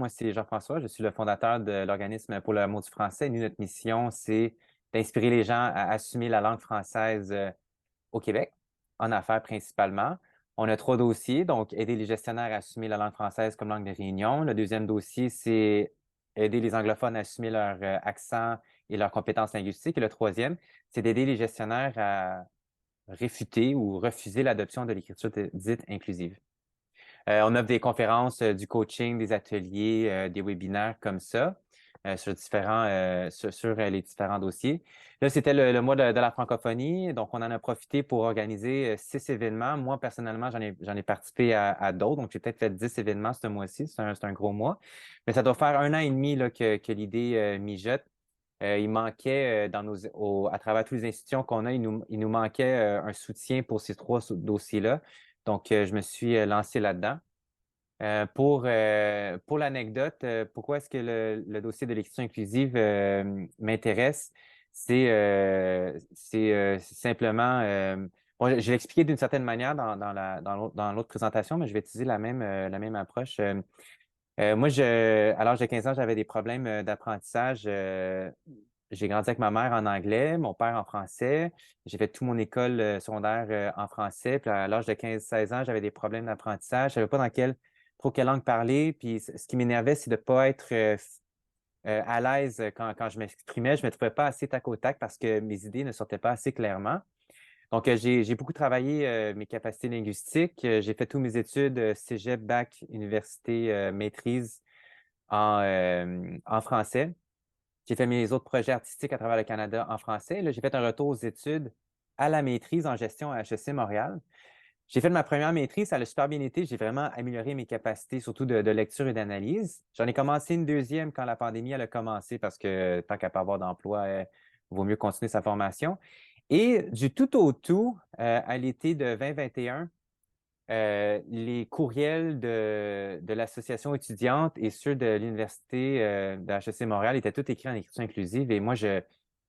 Moi, c'est Jean-François, je suis le fondateur de l'organisme pour l'amour du français. Nous, notre mission, c'est d'inspirer les gens à assumer la langue française au Québec, en affaires principalement. On a 3 dossiers, donc aider les gestionnaires à assumer la langue française comme langue de réunion. Le deuxième dossier, c'est aider les anglophones à assumer leur accent et leurs compétences linguistiques. Et le troisième, c'est d'aider les gestionnaires à réfuter ou refuser l'adoption de l'écriture dite inclusive. On offre des conférences, du coaching, des ateliers, des webinaires comme ça, sur les différents dossiers. Là, c'était le mois de la francophonie, donc on en a profité pour organiser 6 événements. Moi, personnellement, j'en ai participé à d'autres, donc j'ai peut-être fait 10 événements ce mois-ci. C'est un gros mois. Mais ça doit faire 1 an et demi là, que l'idée mijote. Il manquait à travers toutes les institutions qu'on a, il nous manquait un soutien pour ces 3 dossiers-là. Donc, je me suis lancé là-dedans. Pour l'anecdote, pourquoi est-ce que le dossier de l'écriture inclusive m'intéresse? C'est simplement, bon, je l'ai expliqué d'une certaine manière dans l'autre présentation, mais je vais utiliser la même approche. Moi, à l'âge de 15 ans, j'avais des problèmes d'apprentissage. J'ai grandi avec ma mère en anglais, mon père en français. J'ai fait toute mon école secondaire en français. Puis à l'âge de 15-16 ans, j'avais des problèmes d'apprentissage. Je savais pas trop quelle langue parler. Puis ce qui m'énervait, c'est de pas être à l'aise quand je m'exprimais. Je me trouvais pas assez tac au tac parce que mes idées ne sortaient pas assez clairement. Donc, j'ai beaucoup travaillé mes capacités linguistiques. J'ai fait toutes mes études cégep, bac, université, maîtrise en français. J'ai fait mes autres projets artistiques à travers le Canada en français. Là, j'ai fait un retour aux études à la maîtrise en gestion à HEC Montréal. J'ai fait ma première maîtrise, ça a super bien été. J'ai vraiment amélioré mes capacités, surtout de lecture et d'analyse. J'en ai commencé une deuxième quand la pandémie elle a commencé parce que tant qu'à pas avoir d'emploi, il vaut mieux continuer sa formation. Et du tout au tout, à l'été de 2021, les courriels de l'association étudiante et ceux de l'Université de HEC Montréal étaient tous écrits en écriture inclusive et moi, je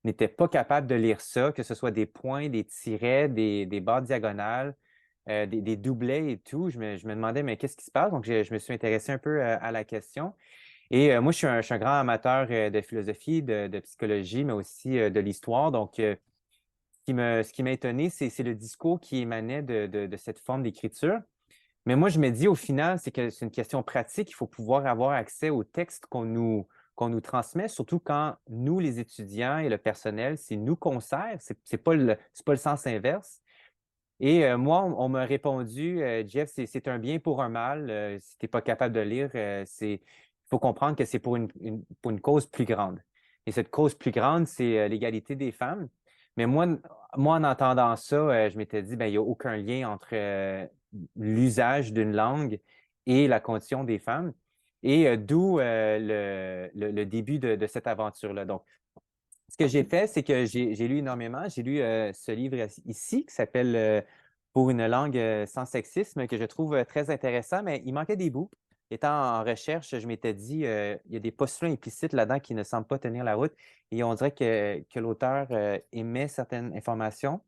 n'étais pas capable de lire ça, que ce soit des points, des tirets, des barres diagonales, des doublets et tout. Je me demandais, mais qu'est-ce qui se passe? Donc, je me suis intéressé un peu à la question. Et moi, je suis un grand amateur de philosophie, de psychologie, mais aussi de l'histoire. Donc, ce qui m'a étonné, c'est le discours qui émanait de cette forme d'écriture. Mais moi, je me dis au final, c'est que c'est une question pratique. Il faut pouvoir avoir accès au texte qu'on nous transmet, surtout quand nous, les étudiants et le personnel, c'est nous qu'on sert. C'est pas le sens inverse. Et moi, on m'a répondu, Jeff, c'est un bien pour un mal. Si tu n'es pas capable de lire, il faut comprendre que c'est pour une cause plus grande. Et cette cause plus grande, c'est l'égalité des femmes. Mais moi, en entendant ça, je m'étais dit, ben, il n'y a aucun lien entre l'usage d'une langue et la condition des femmes. Et d'où le début de cette aventure-là. Donc, ce que j'ai fait, c'est que j'ai lu énormément. J'ai lu ce livre ici qui s'appelle Pour une langue sans sexisme, que je trouve très intéressant, mais il manquait des bouts. Étant en recherche, je m'étais dit, il y a des postulats implicites là-dedans qui ne semblent pas tenir la route et on dirait que l'auteur émet certaines informations.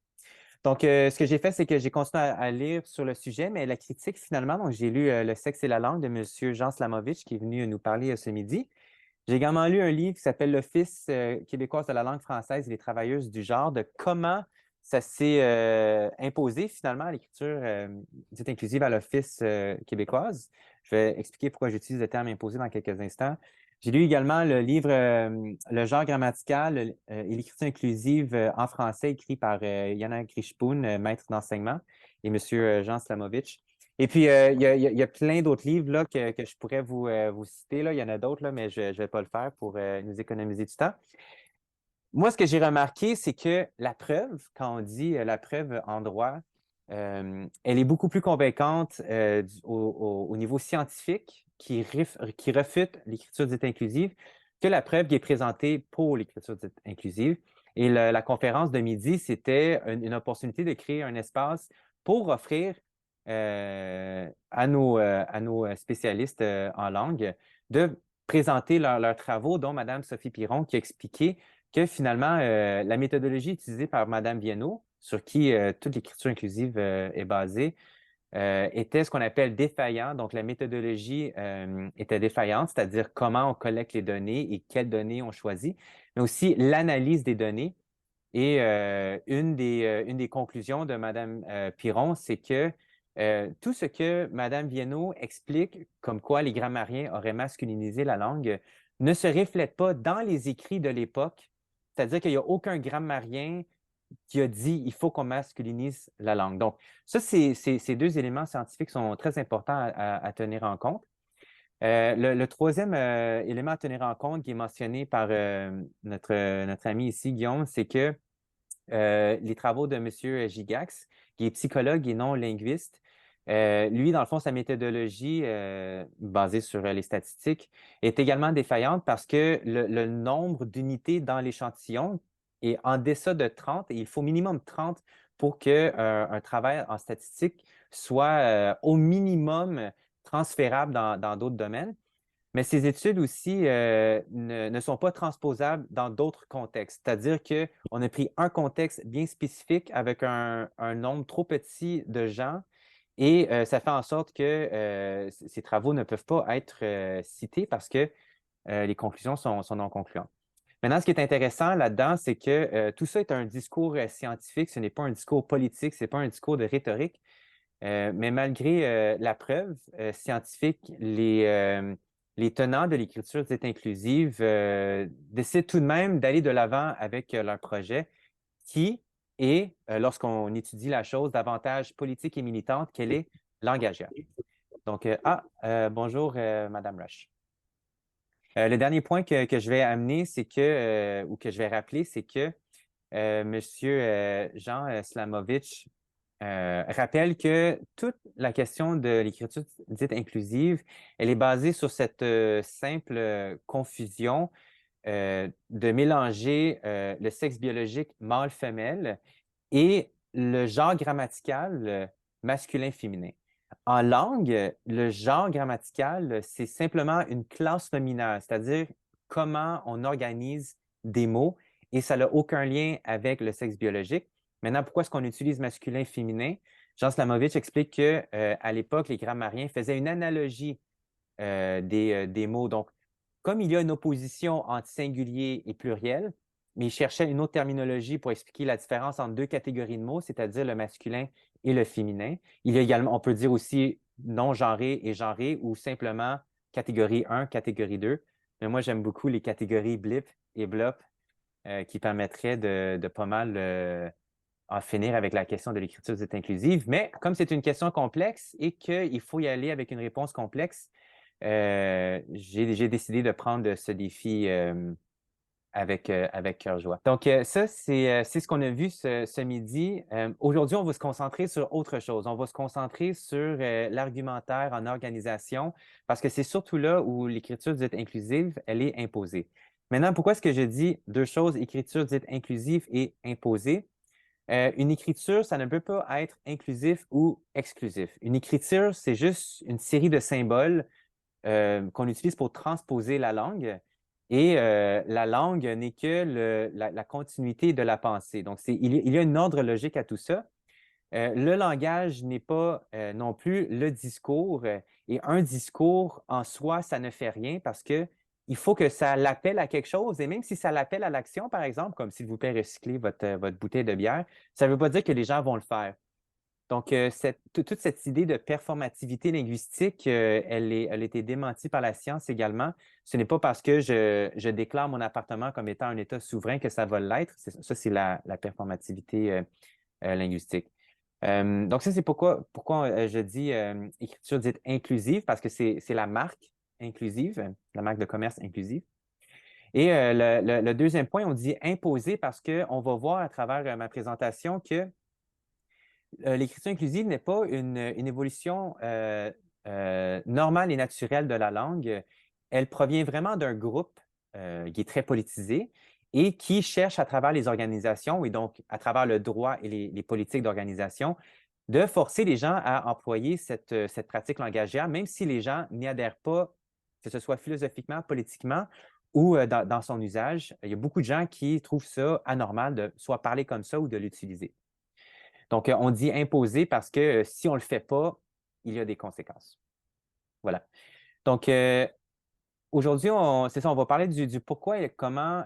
Donc, ce que j'ai fait, c'est que j'ai continué à lire sur le sujet, mais la critique finalement, donc j'ai lu Le sexe et la langue de M. Jean Slamovitch qui est venu nous parler ce midi. J'ai également lu un livre qui s'appelle L'Office québécoise de la langue française et les travailleuses du genre, de comment ça s'est imposé finalement à l'écriture dite inclusive à l'Office québécoise. Je vais expliquer pourquoi j'utilise le terme imposé dans quelques instants. J'ai lu également le livre Le genre grammatical et l'écriture inclusive en français, écrit par Yana Grishpoon, maître d'enseignement, et M. Jean Slamovitch. Et puis, il y a plein d'autres livres là, que je pourrais vous citer. Là. Il y en a d'autres, là, mais je ne vais pas le faire pour nous économiser du temps. Moi, ce que j'ai remarqué, c'est que la preuve, quand on dit la preuve en droit, elle est beaucoup plus convaincante au niveau scientifique qui refute l'écriture dite inclusive que la preuve qui est présentée pour l'écriture dite inclusive. Et la conférence de midi, c'était une opportunité de créer un espace pour offrir à nos spécialistes en langue de présenter leurs travaux, dont Mme Sophie Piron qui a expliqué que finalement, la méthodologie utilisée par Mme Viennot, sur qui toute l'écriture inclusive est basée, était ce qu'on appelle défaillant. Donc, la méthodologie était défaillante, c'est-à-dire comment on collecte les données et quelles données on choisit, mais aussi l'analyse des données. Et une des conclusions de Mme Piron, c'est que tout ce que Mme Viennot explique, comme quoi les grammariens auraient masculinisé la langue, ne se reflète pas dans les écrits de l'époque. C'est-à-dire qu'il n'y a aucun grammarien qui a dit il faut qu'on masculinise la langue. Donc, ça, ces deux éléments scientifiques sont très importants à tenir en compte. Le troisième élément à tenir en compte qui est mentionné par notre ami ici, Guillaume, c'est que les travaux de M. Gigax, qui est psychologue et non linguiste. Lui, dans le fond, sa méthodologie basée sur les statistiques est également défaillante parce que le nombre d'unités dans l'échantillon est en deçà de 30 et il faut minimum 30 pour qu'un travail en statistique soit au minimum transférable dans d'autres domaines. Mais ces études aussi ne sont pas transposables dans d'autres contextes. C'est-à-dire qu'on a pris un contexte bien spécifique avec un nombre trop petit de gens et ça fait en sorte que ces travaux ne peuvent pas être cités parce que les conclusions sont non concluantes. Maintenant, ce qui est intéressant là-dedans, c'est que tout ça est un discours scientifique, ce n'est pas un discours politique, ce n'est pas un discours de rhétorique. Mais malgré la preuve scientifique, les tenants de l'écriture dite inclusive décident tout de même d'aller de l'avant avec leur projet qui est, lorsqu'on étudie la chose davantage politique et militante, qu'elle est langagière. Donc, bonjour, Madame Rush. Le dernier point que je vais amener, c'est que, ou que je vais rappeler, c'est que Monsieur Jean Slamovitch rappelle que toute la question de l'écriture dite inclusive, elle est basée sur cette simple confusion de mélanger le sexe biologique mâle-femelle et le genre grammatical masculin-féminin. En langue, le genre grammatical, c'est simplement une classe nominale, c'est-à-dire comment on organise des mots et ça n'a aucun lien avec le sexe biologique. Maintenant, pourquoi est-ce qu'on utilise masculin-féminin? Jean Slamovitch explique qu'à l'époque, les grammariens faisaient une analogie des mots. Donc, comme il y a une opposition entre singulier et pluriel, mais il cherchait une autre terminologie pour expliquer la différence entre deux catégories de mots, c'est-à-dire le masculin et le féminin. Il y a également, on peut dire aussi non-genré et genré ou simplement catégorie 1, catégorie 2. Mais moi, j'aime beaucoup les catégories blip et blop qui permettraient de pas mal en finir avec la question de l'écriture dite inclusive. Mais comme c'est une question complexe et qu'il faut y aller avec une réponse complexe, j'ai décidé de prendre ce défi avec cœur joie. Donc, ça, c'est ce qu'on a vu ce midi. Aujourd'hui, on va se concentrer sur autre chose. On va se concentrer sur l'argumentaire en organisation parce que c'est surtout là où l'écriture dite inclusive, elle est imposée. Maintenant, pourquoi est-ce que je dis deux choses, écriture dite inclusive et imposée? Une écriture, ça ne peut pas être inclusif ou exclusif. Une écriture, c'est juste une série de symboles qu'on utilise pour transposer la langue. Et la langue n'est que la continuité de la pensée. Donc, il y a un ordre logique à tout ça. Le langage n'est pas non plus le discours. Et un discours en soi, ça ne fait rien parce que il faut que ça l'appelle à quelque chose. Et même si ça l'appelle à l'action, par exemple, comme s'il vous plaît, recycler votre bouteille de bière, ça ne veut pas dire que les gens vont le faire. Donc, toute cette idée de performativité linguistique, elle a été démentie par la science également. Ce n'est pas parce que je déclare mon appartement comme étant un État souverain que ça va l'être. Ça, c'est la performativité linguistique. Donc, ça, c'est pourquoi je dis écriture dite inclusive, parce que c'est la marque inclusive, la marque de commerce inclusive. Et le deuxième point, on dit imposer parce qu'on va voir à travers ma présentation que l'écriture inclusive n'est pas une évolution normale et naturelle de la langue. Elle provient vraiment d'un groupe qui est très politisé et qui cherche à travers les organisations et donc à travers le droit et les politiques d'organisation de forcer les gens à employer cette pratique langagière, même si les gens n'y adhèrent pas, que ce soit philosophiquement, politiquement ou dans son usage. Il y a beaucoup de gens qui trouvent ça anormal de soit parler comme ça ou de l'utiliser. Donc, on dit imposer parce que si on ne le fait pas, il y a des conséquences. Voilà. Donc, aujourd'hui, c'est ça, on va parler du pourquoi et comment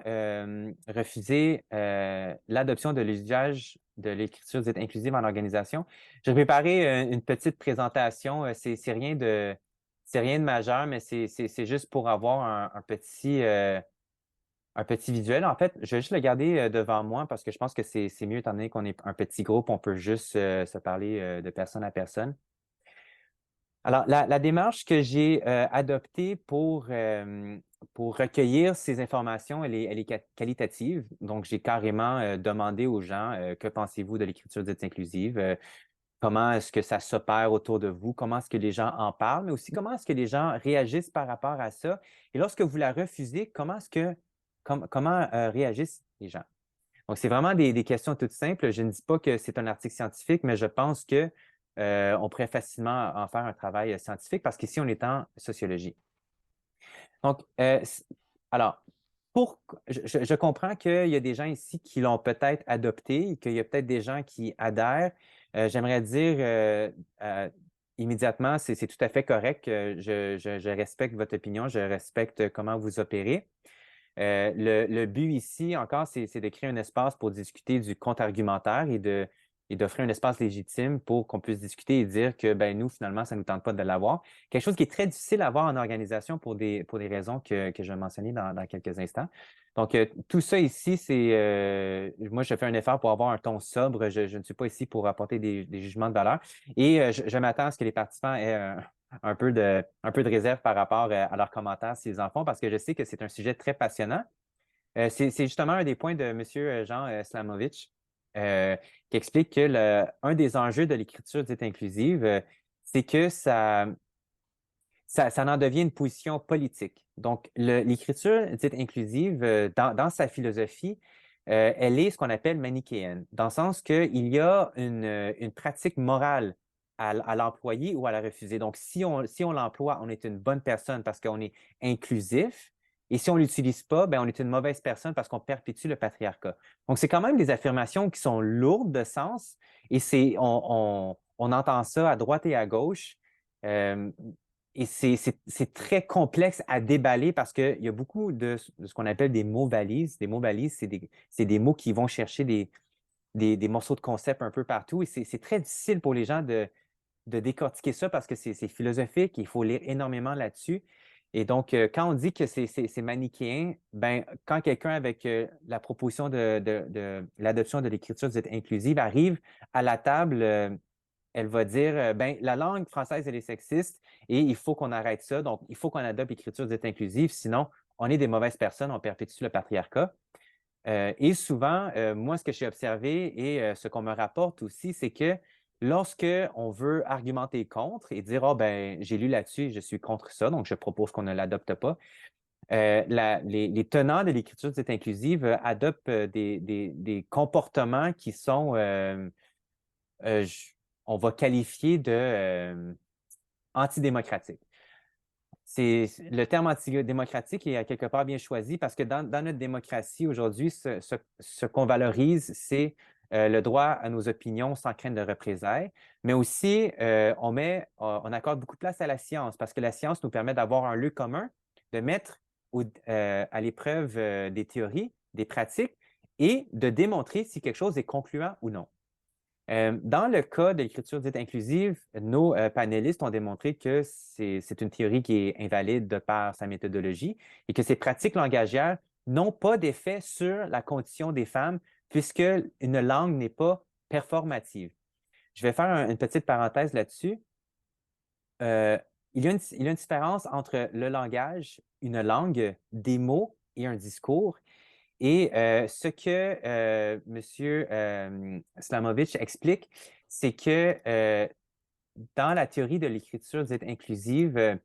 refuser l'adoption de l'usage de l'écriture dite inclusive en organisation. J'ai préparé une petite présentation. C'est rien de majeur, mais c'est juste pour avoir un petit visuel. En fait, je vais juste le garder devant moi parce que je pense que c'est mieux étant donné qu'on est un petit groupe, on peut juste se parler de personne à personne. Alors, la démarche que j'ai adoptée pour recueillir ces informations, elle est qualitative. Donc, j'ai carrément demandé aux gens que pensez-vous de l'écriture dite inclusive? Comment est-ce que ça s'opère autour de vous? Comment est-ce que les gens en parlent? Mais aussi, comment est-ce que les gens réagissent par rapport à ça? Et lorsque vous la refusez, comment réagissent les gens? Donc, c'est vraiment des questions toutes simples. Je ne dis pas que c'est un article scientifique, mais je pense que on pourrait facilement en faire un travail scientifique parce qu'ici, on est en sociologie. Donc, alors, je comprends qu'il y a des gens ici qui l'ont peut-être adopté, qu'il y a peut-être des gens qui adhèrent. J'aimerais dire immédiatement, c'est tout à fait correct. Je respecte votre opinion, je respecte comment vous opérez. Le but ici, encore, c'est de créer un espace pour discuter du contre-argumentaire et d'offrir un espace légitime pour qu'on puisse discuter et dire que ben, nous, finalement, ça ne nous tente pas de l'avoir. Quelque chose qui est très difficile à avoir en organisation pour des raisons que je vais mentionner dans quelques instants. Donc, tout ça ici, moi, je fais un effort pour avoir un ton sobre. Je ne suis pas ici pour apporter des jugements de valeur. Et je m'attends à ce que les participants aient un peu de réserve par rapport à leurs commentaires s'ils en font, parce que je sais que c'est un sujet très passionnant. C'est justement un des points de M. Jean Slamovich qui explique que un des enjeux de l'écriture dite inclusive, c'est que ça en devient une position politique. Donc, l'écriture dite inclusive, dans sa philosophie, elle est ce qu'on appelle manichéenne, dans le sens qu'il y a une pratique morale à l'employer ou à la refuser. Donc, si on l'emploie, on est une bonne personne parce qu'on est inclusif. Et si on ne l'utilise pas, ben, on est une mauvaise personne parce qu'on perpétue le patriarcat. Donc, c'est quand même des affirmations qui sont lourdes de sens et on entend ça à droite et à gauche. Euh, et c'est très complexe à déballer parce qu'il y a beaucoup de ce qu'on appelle des mots valises. Des mots valises, c'est des mots qui vont chercher des morceaux de concept un peu partout. Et c'est très difficile pour les gens de décortiquer ça parce que c'est philosophique. Il faut lire énormément là-dessus. Et donc, quand on dit que c'est manichéen, ben, quand quelqu'un avec la proposition de l'adoption de l'écriture dite inclusive arrive à la table, elle va dire, ben, la langue française, elle est sexiste et il faut qu'on arrête ça. Donc, il faut qu'on adopte l'écriture dite inclusive, sinon, on est des mauvaises personnes, on perpétue le patriarcat. Et souvent, moi, ce que j'ai observé et ce qu'on me rapporte aussi, c'est que lorsque on veut argumenter contre et dire, oh, ben, j'ai lu là-dessus et je suis contre ça, donc je propose qu'on ne l'adopte pas, les tenants de l'écriture dite inclusive adoptent des comportements qui sont euh, je- on va qualifier de antidémocratique. Le terme antidémocratique est à quelque part bien choisi parce que dans notre démocratie aujourd'hui, ce qu'on valorise, c'est le droit à nos opinions sans crainte de représailles, mais aussi on accorde beaucoup de place à la science parce que la science nous permet d'avoir un lieu commun, de mettre à l'épreuve des théories, des pratiques et de démontrer si quelque chose est concluant ou non. Dans le cas de l'écriture dite inclusive, nos panélistes ont démontré que c'est une théorie qui est invalide de par sa méthodologie et que ces pratiques langagières n'ont pas d'effet sur la condition des femmes puisque une langue n'est pas performative. Je vais faire une petite parenthèse là-dessus. Euh, il y a une différence entre le langage, une langue, des mots et un discours. Et ce que M. Slamovich explique, c'est que dans la théorie de l'écriture dite inclusive,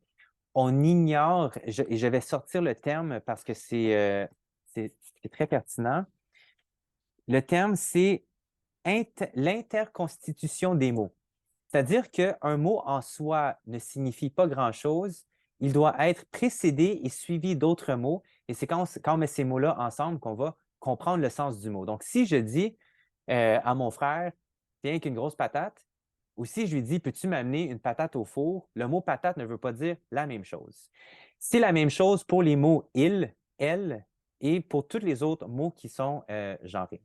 on ignore, et je vais sortir le terme parce que c'est très pertinent, le terme, c'est l'interconstitution des mots. C'est-à-dire qu'un mot en soi ne signifie pas grand-chose, il doit être précédé et suivi d'autres mots, et c'est quand on met ces mots-là ensemble qu'on va comprendre le sens du mot. Donc, si je dis à mon frère, tiens, qu'une grosse patate, Ou si je lui dis, peux-tu m'amener une patate au four? Le mot patate ne veut pas dire la même chose. C'est la même chose pour les mots il, elle et pour tous les autres mots qui sont genrés.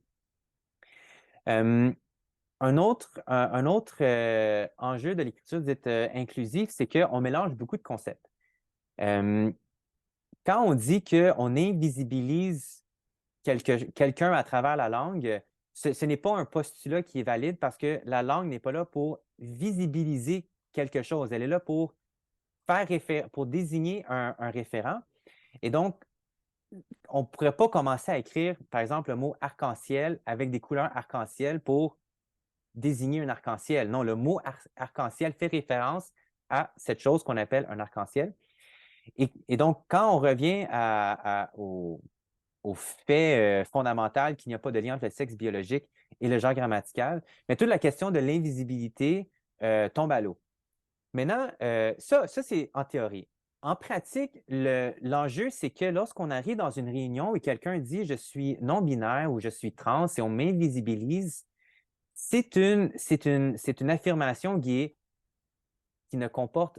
Un autre enjeu de l'écriture dite inclusive, c'est qu'on mélange beaucoup de concepts. Quand on dit qu'on invisibilise quelqu'un à travers la langue, ce n'est pas un postulat qui est valide parce que la langue n'est pas là pour visibiliser quelque chose. Elle est là pour pour désigner un référent. Et donc, on ne pourrait pas commencer à écrire, par exemple, le mot arc-en-ciel avec des couleurs arc-en-ciel pour désigner un arc-en-ciel. Non, le mot arc-en-ciel fait référence à cette chose qu'on appelle un arc-en-ciel. Et donc, quand on revient au fait fondamental qu'il n'y a pas de lien entre le sexe biologique et le genre grammatical, mais toute la question de l'invisibilité tombe à l'eau. Maintenant, ça c'est en théorie. En pratique, l'enjeu, c'est que lorsqu'on arrive dans une réunion et quelqu'un dit je suis non-binaire ou je suis trans et on m'invisibilise, c'est une affirmation qui ne comporte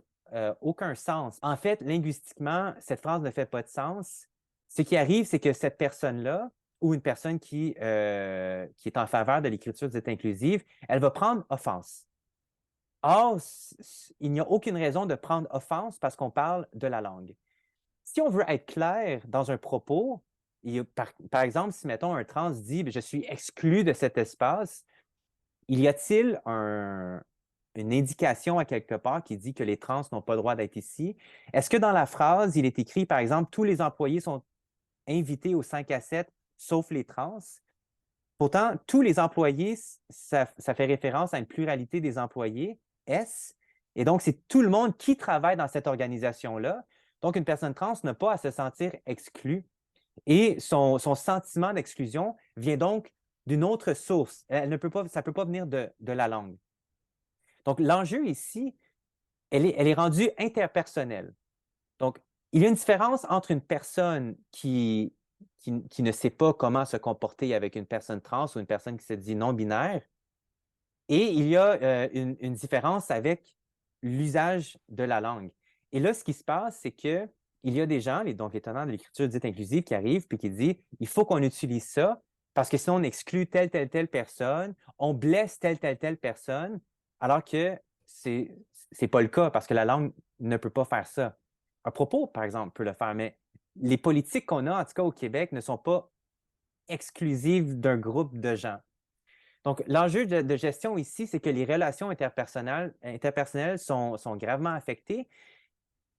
aucun sens. En fait, linguistiquement, cette phrase ne fait pas de sens. Ce qui arrive, c'est que cette personne-là, ou une personne qui est en faveur de l'écriture dite inclusive, elle va prendre offense. Or, il n'y a aucune raison de prendre offense parce qu'on parle de la langue. Si on veut être clair dans un propos, par exemple, si, mettons, un trans dit « je suis exclu de cet espace », y a-t-il une indication à quelque part qui dit que les trans n'ont pas le droit d'être ici? Est-ce que dans la phrase, il est écrit, par exemple, « tous les employés sont invités au 5 à 7, sauf les trans ». Pourtant, tous les employés, ça fait référence à une pluralité des employés, S, et donc c'est tout le monde qui travaille dans cette organisation-là. Donc, une personne trans n'a pas à se sentir exclue. Et son sentiment d'exclusion vient donc d'une autre source. Ça ne peut pas venir de la langue. Donc, l'enjeu ici, elle est rendue interpersonnelle. Donc, il y a une différence entre une personne qui ne sait pas comment se comporter avec une personne trans ou une personne qui se dit non-binaire, et il y a une différence avec l'usage de la langue. Et là, ce qui se passe, c'est qu'il y a des gens, donc les tenants de l'écriture dite inclusive, qui arrivent et qui disent il faut qu'on utilise ça parce que sinon on exclut telle personne, on blesse telle personne, alors que c'est pas le cas parce que la langue ne peut pas faire ça. Un propos, par exemple, peut le faire, mais les politiques qu'on a, en tout cas au Québec, ne sont pas exclusives d'un groupe de gens. Donc, l'enjeu de gestion ici, c'est que les relations interpersonnelles sont gravement affectées.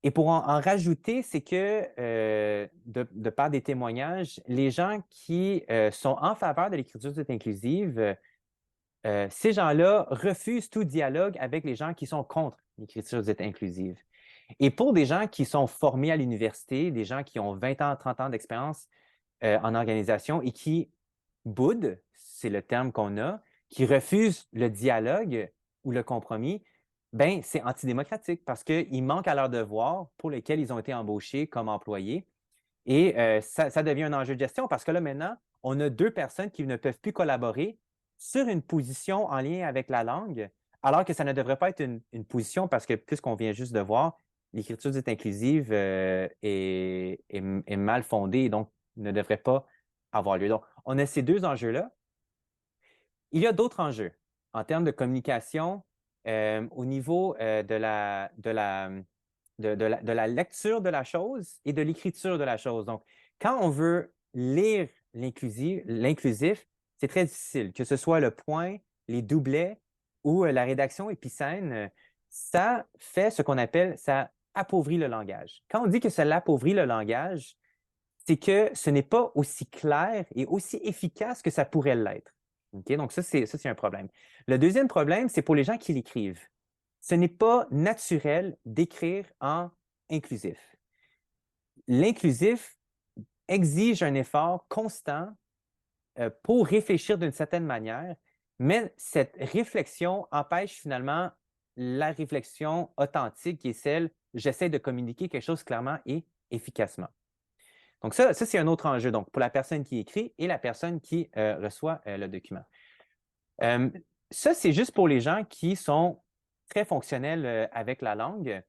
Et pour en rajouter, c'est que, de par des témoignages, les gens qui sont en faveur de l'écriture dite inclusive, ces gens-là refusent tout dialogue avec les gens qui sont contre l'écriture dite inclusive. Et pour des gens qui sont formés à l'université, des gens qui ont 20 ans, 30 ans d'expérience en organisation et qui boudent, c'est le terme qu'on a, qui refusent le dialogue ou le compromis, ben c'est antidémocratique parce qu'ils manquent à leur devoir pour lesquels ils ont été embauchés comme employés. Et ça devient un enjeu de gestion parce que là, maintenant, on a deux personnes qui ne peuvent plus collaborer sur une position en lien avec la langue, alors que ça ne devrait pas être une position parce que, puisqu'on vient juste de voir, l'écriture dite inclusive est mal fondée et donc ne devrait pas avoir lieu. Donc, on a ces deux enjeux-là. Il y a d'autres enjeux en termes de communication au niveau de la lecture de la chose et de l'écriture de la chose. Donc, quand on veut lire l'inclusif, c'est très difficile, que ce soit le point, les doublets ou la rédaction épicène, ça fait ce qu'on appelle, ça appauvrit le langage. Quand on dit que ça l'appauvrit le langage, c'est que ce n'est pas aussi clair et aussi efficace que ça pourrait l'être. Okay? Donc, ça, c'est un problème. Le deuxième problème, c'est pour les gens qui l'écrivent. Ce n'est pas naturel d'écrire en inclusif. L'inclusif exige un effort constant pour réfléchir d'une certaine manière, mais cette réflexion empêche finalement la réflexion authentique qui est celle « j'essaie de communiquer quelque chose clairement et efficacement ». Donc, ça c'est un autre enjeu, donc, pour la personne qui écrit et la personne qui reçoit le document. Ça, c'est juste pour les gens qui sont très fonctionnels avec la langue,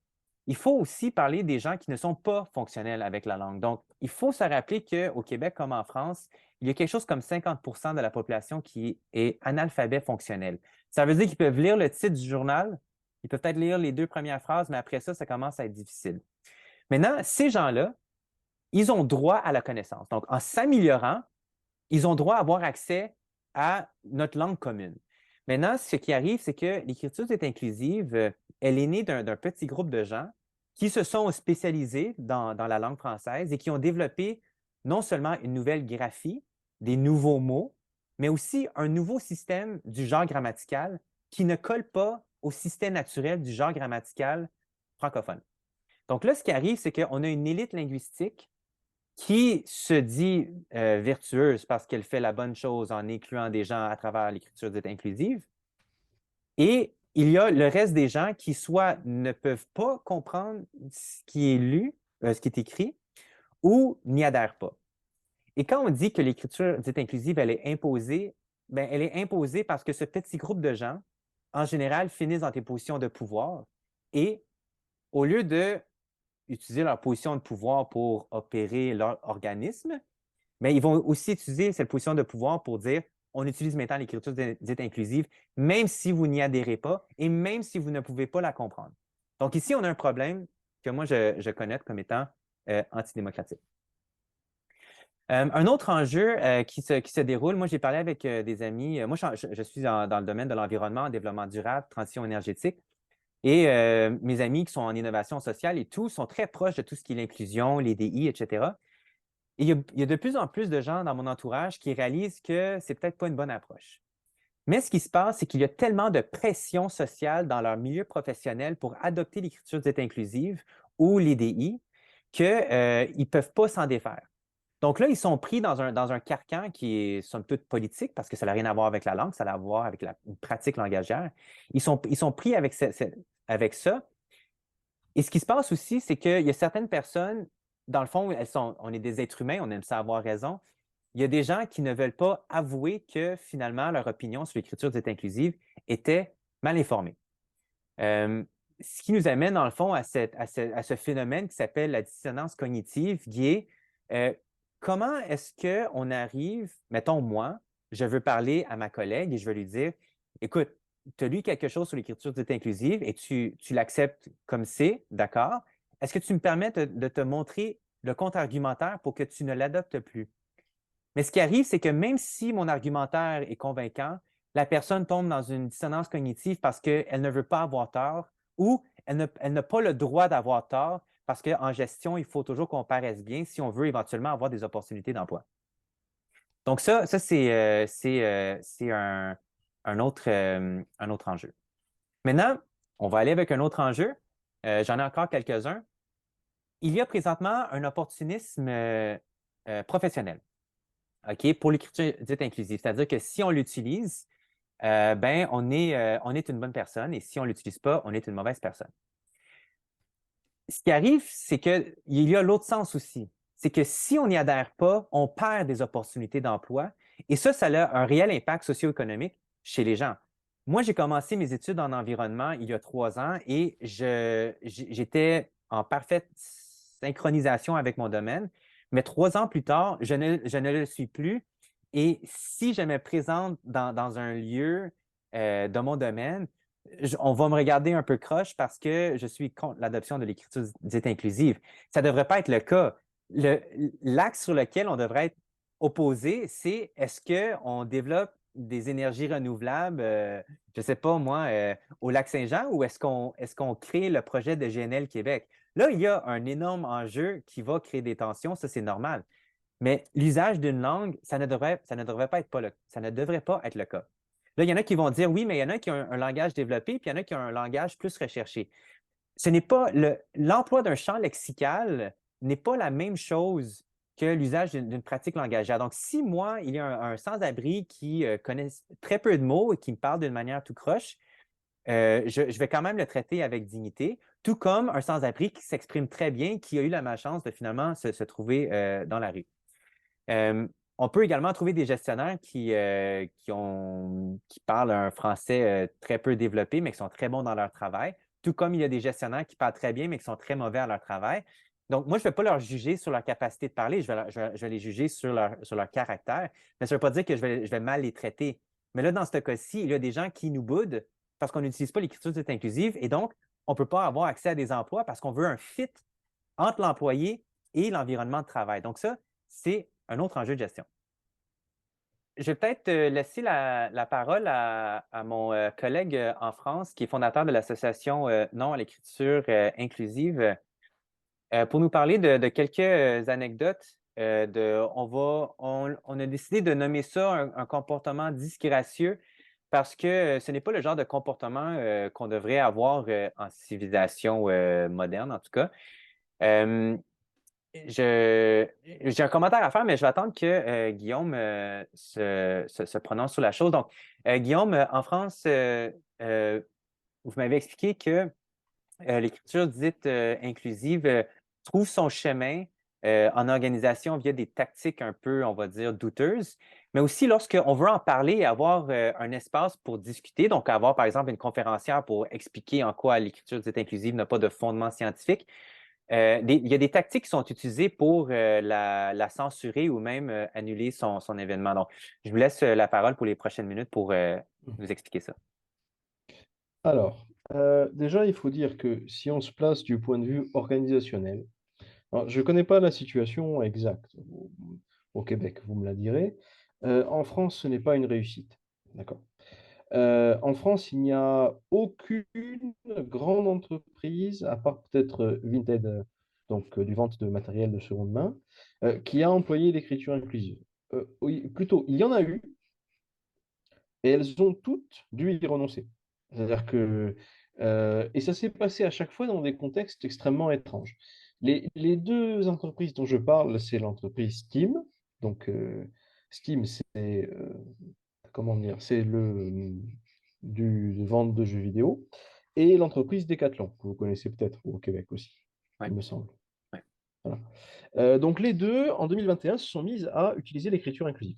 il faut aussi parler des gens qui ne sont pas fonctionnels avec la langue. Donc, il faut se rappeler qu'au Québec comme en France, il y a quelque chose comme 50% de la population qui est analphabète fonctionnel. Ça veut dire qu'ils peuvent lire le titre du journal, ils peuvent peut-être lire les 2 premières phrases, mais après ça, ça commence à être difficile. Maintenant, ces gens-là, ils ont droit à la connaissance. Donc, en s'améliorant, ils ont droit à avoir accès à notre langue commune. Maintenant, ce qui arrive, c'est que l'écriture est inclusive, elle est née d'un petit groupe de gens qui se sont spécialisés dans la langue française et qui ont développé non seulement une nouvelle graphie, des nouveaux mots, mais aussi un nouveau système du genre grammatical qui ne colle pas au système naturel du genre grammatical francophone. Donc là, ce qui arrive, c'est qu'on a une élite linguistique qui se dit vertueuse parce qu'elle fait la bonne chose en incluant des gens à travers l'écriture dite inclusive. Et il y a le reste des gens qui soit ne peuvent pas comprendre ce qui est lu, ce qui est écrit, ou n'y adhèrent pas. Et quand on dit que l'écriture dite inclusive, elle est imposée, bien, elle est imposée parce que ce petit groupe de gens, en général, finissent dans des positions de pouvoir et au lieu de utiliser leur position de pouvoir pour opérer leur organisme, mais ils vont aussi utiliser cette position de pouvoir pour dire on utilise maintenant l'écriture dite inclusive, même si vous n'y adhérez pas et même si vous ne pouvez pas la comprendre. Donc ici, on a un problème que moi, je connais comme étant antidémocratique. Un autre enjeu qui se déroule, moi j'ai parlé avec des amis, moi je suis dans le domaine de l'environnement, développement durable, transition énergétique, et mes amis qui sont en innovation sociale et tout sont très proches de tout ce qui est l'inclusion, les DI, etc. Et il y a de plus en plus de gens dans mon entourage qui réalisent que c'est peut-être pas une bonne approche. Mais ce qui se passe, c'est qu'il y a tellement de pression sociale dans leur milieu professionnel pour adopter l'écriture dite inclusive ou les DI qu'ils ne peuvent pas s'en défaire. Donc là, ils sont pris dans un carcan qui est somme toute politique parce que ça n'a rien à voir avec la langue, ça a à voir avec une pratique langagière. Ils sont pris avec ça. Et ce qui se passe aussi, c'est qu'il y a certaines personnes, dans le fond, on est des êtres humains, on aime ça avoir raison. Il y a des gens qui ne veulent pas avouer que finalement leur opinion sur l'écriture dite inclusive était mal informée. Ce qui nous amène, dans le fond, à ce phénomène qui s'appelle la dissonance cognitive, qui est comment est-ce qu'on arrive, mettons moi, je veux parler à ma collègue et je veux lui dire, écoute, tu as lu quelque chose sur l'écriture dite inclusive et tu l'acceptes comme c'est, d'accord? Est-ce que tu me permets de te montrer le contre-argumentaire pour que tu ne l'adoptes plus? Mais ce qui arrive, c'est que même si mon argumentaire est convaincant, la personne tombe dans une dissonance cognitive parce qu'elle ne veut pas avoir tort ou elle n'a pas le droit d'avoir tort parce qu'en gestion, il faut toujours qu'on paraisse bien si on veut éventuellement avoir des opportunités d'emploi. Donc ça c'est un autre enjeu. Maintenant, on va aller avec un autre enjeu. J'en ai encore quelques-uns. Il y a présentement un opportunisme professionnel. OK, pour l'écriture dite inclusive. C'est-à-dire que si on l'utilise, ben, on est une bonne personne et si on ne l'utilise pas, on est une mauvaise personne. Ce qui arrive, c'est qu'il y a l'autre sens aussi. C'est que si on n'y adhère pas, on perd des opportunités d'emploi et ça a un réel impact socio-économique chez les gens. Moi, j'ai commencé mes études en environnement il y a 3 ans et j'étais en parfaite synchronisation avec mon domaine. Mais 3 ans plus tard, je ne le suis plus. Et si je me présente dans un lieu de mon domaine, on va me regarder un peu croche parce que je suis contre l'adoption de l'écriture dite inclusive. Ça ne devrait pas être le cas. L'axe sur lequel on devrait être opposé, c'est est-ce qu'on développe des énergies renouvelables, je ne sais pas moi, au Lac-Saint-Jean ou est-ce qu'on crée le projet de GNL Québec? Là, il y a un énorme enjeu qui va créer des tensions, ça c'est normal. Mais l'usage d'une langue, ça ne devrait pas être le cas. Là, il y en a qui vont dire oui, mais il y en a qui ont un langage développé, puis il y en a qui ont un langage plus recherché. Ce n'est pas l'emploi d'un champ lexical n'est pas la même chose que l'usage d'une pratique langagière. Donc, si moi, il y a un sans-abri qui connaît très peu de mots et qui me parle d'une manière tout croche, je vais quand même le traiter avec dignité, tout comme un sans-abri qui s'exprime très bien, qui a eu la malchance de finalement se trouver dans la rue. On peut également trouver des gestionnaires qui parlent un français très peu développé, mais qui sont très bons dans leur travail, tout comme il y a des gestionnaires qui parlent très bien, mais qui sont très mauvais à leur travail. Donc, moi, je ne vais pas leur juger sur leur capacité de parler, je vais les juger sur leur caractère, mais ça ne veut pas dire que je vais mal les traiter. Mais là, dans ce cas-ci, il y a des gens qui nous boudent parce qu'on n'utilise pas l'écriture dite inclusive et donc, on ne peut pas avoir accès à des emplois parce qu'on veut un fit entre l'employé et l'environnement de travail. Donc, ça, c'est un autre enjeu de gestion. Je vais peut-être laisser la parole à mon collègue en France, qui est fondateur de l'association Non à l'écriture inclusive, pour nous parler de quelques anecdotes. On a décidé de nommer ça un comportement disgracieux parce que ce n'est pas le genre de comportement qu'on devrait avoir en civilisation moderne, en tout cas. Euh, j'ai un commentaire à faire, mais je vais attendre que Guillaume se prononce sur la chose. Donc, Guillaume, en France, vous m'avez expliqué que l'écriture dite inclusive trouve son chemin en organisation via des tactiques un peu, on va dire, douteuses, mais aussi lorsqu'on veut en parler et avoir un espace pour discuter, donc avoir, par exemple, une conférencière pour expliquer en quoi l'écriture dite inclusive n'a pas de fondement scientifique. Il y a des tactiques qui sont utilisées pour la censurer ou même annuler son événement. Donc, je vous laisse la parole pour les prochaines minutes pour nous expliquer ça. Alors, déjà, il faut dire que si on se place du point de vue organisationnel, alors, je ne connais pas la situation exacte au Québec, vous me la direz. En France, ce n'est pas une réussite. D'accord. En France, il n'y a aucune grande entreprise, à part peut-être Vinted, donc du vente de matériel de seconde main, qui a employé l'écriture inclusive. Oui, plutôt, il y en a eu, et elles ont toutes dû y renoncer. C'est-à-dire que, et ça s'est passé à chaque fois dans des contextes extrêmement étranges. Les deux entreprises dont je parle, c'est l'entreprise Steam. Donc, Steam, comment dire, c'est du vente de jeux vidéo. Et l'entreprise Decathlon, que vous connaissez peut-être au Québec aussi, Ouais, il me semble. ouais. Voilà. Donc, les deux, en 2021, se sont mises à utiliser l'écriture inclusive.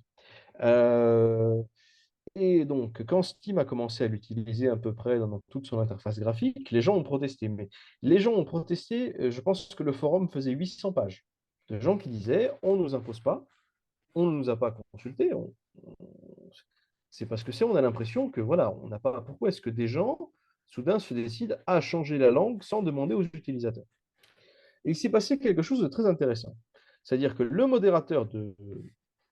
Et donc, quand Steam a commencé à l'utiliser à peu près dans toute son interface graphique, les gens ont protesté. Mais les gens ont protesté, je pense que le forum faisait 800 pages de gens qui disaient, on ne nous impose pas, on ne nous a pas consultés, c'est parce que c'est, on a l'impression que, voilà, on n'a pas. Pourquoi est-ce que des gens, soudain, se décident à changer la langue sans demander aux utilisateurs? Et il s'est passé quelque chose de très intéressant. C'est-à-dire que le modérateur de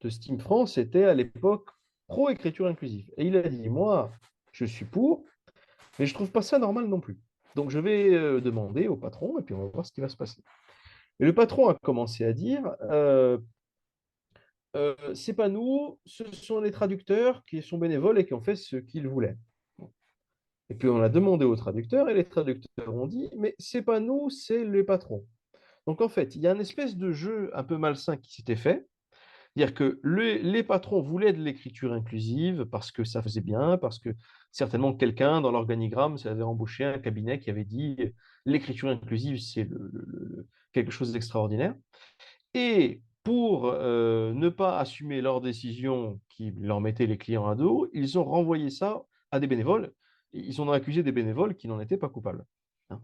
Steam France était à l'époque pro-écriture inclusive. Et il a dit, moi, je suis pour, mais je ne trouve pas ça normal non plus. Donc je vais demander au patron et puis on va voir ce qui va se passer. Et le patron a commencé à dire, c'est pas nous, ce sont les traducteurs qui sont bénévoles et qui ont fait ce qu'ils voulaient. Et puis on a demandé aux traducteurs et les traducteurs ont dit, mais c'est pas nous, c'est les patrons. Donc en fait, il y a une espèce de jeu un peu malsain qui s'était fait. C'est-à-dire que les patrons voulaient de l'écriture inclusive parce que ça faisait bien, parce que certainement quelqu'un dans l'organigramme ça avait embauché un cabinet qui avait dit l'écriture inclusive, c'est quelque chose d'extraordinaire. Et pour ne pas assumer leurs décisions qui leur mettaient les clients à dos, ils ont renvoyé ça à des bénévoles. Ils ont accusé des bénévoles qui n'en étaient pas coupables. Hein.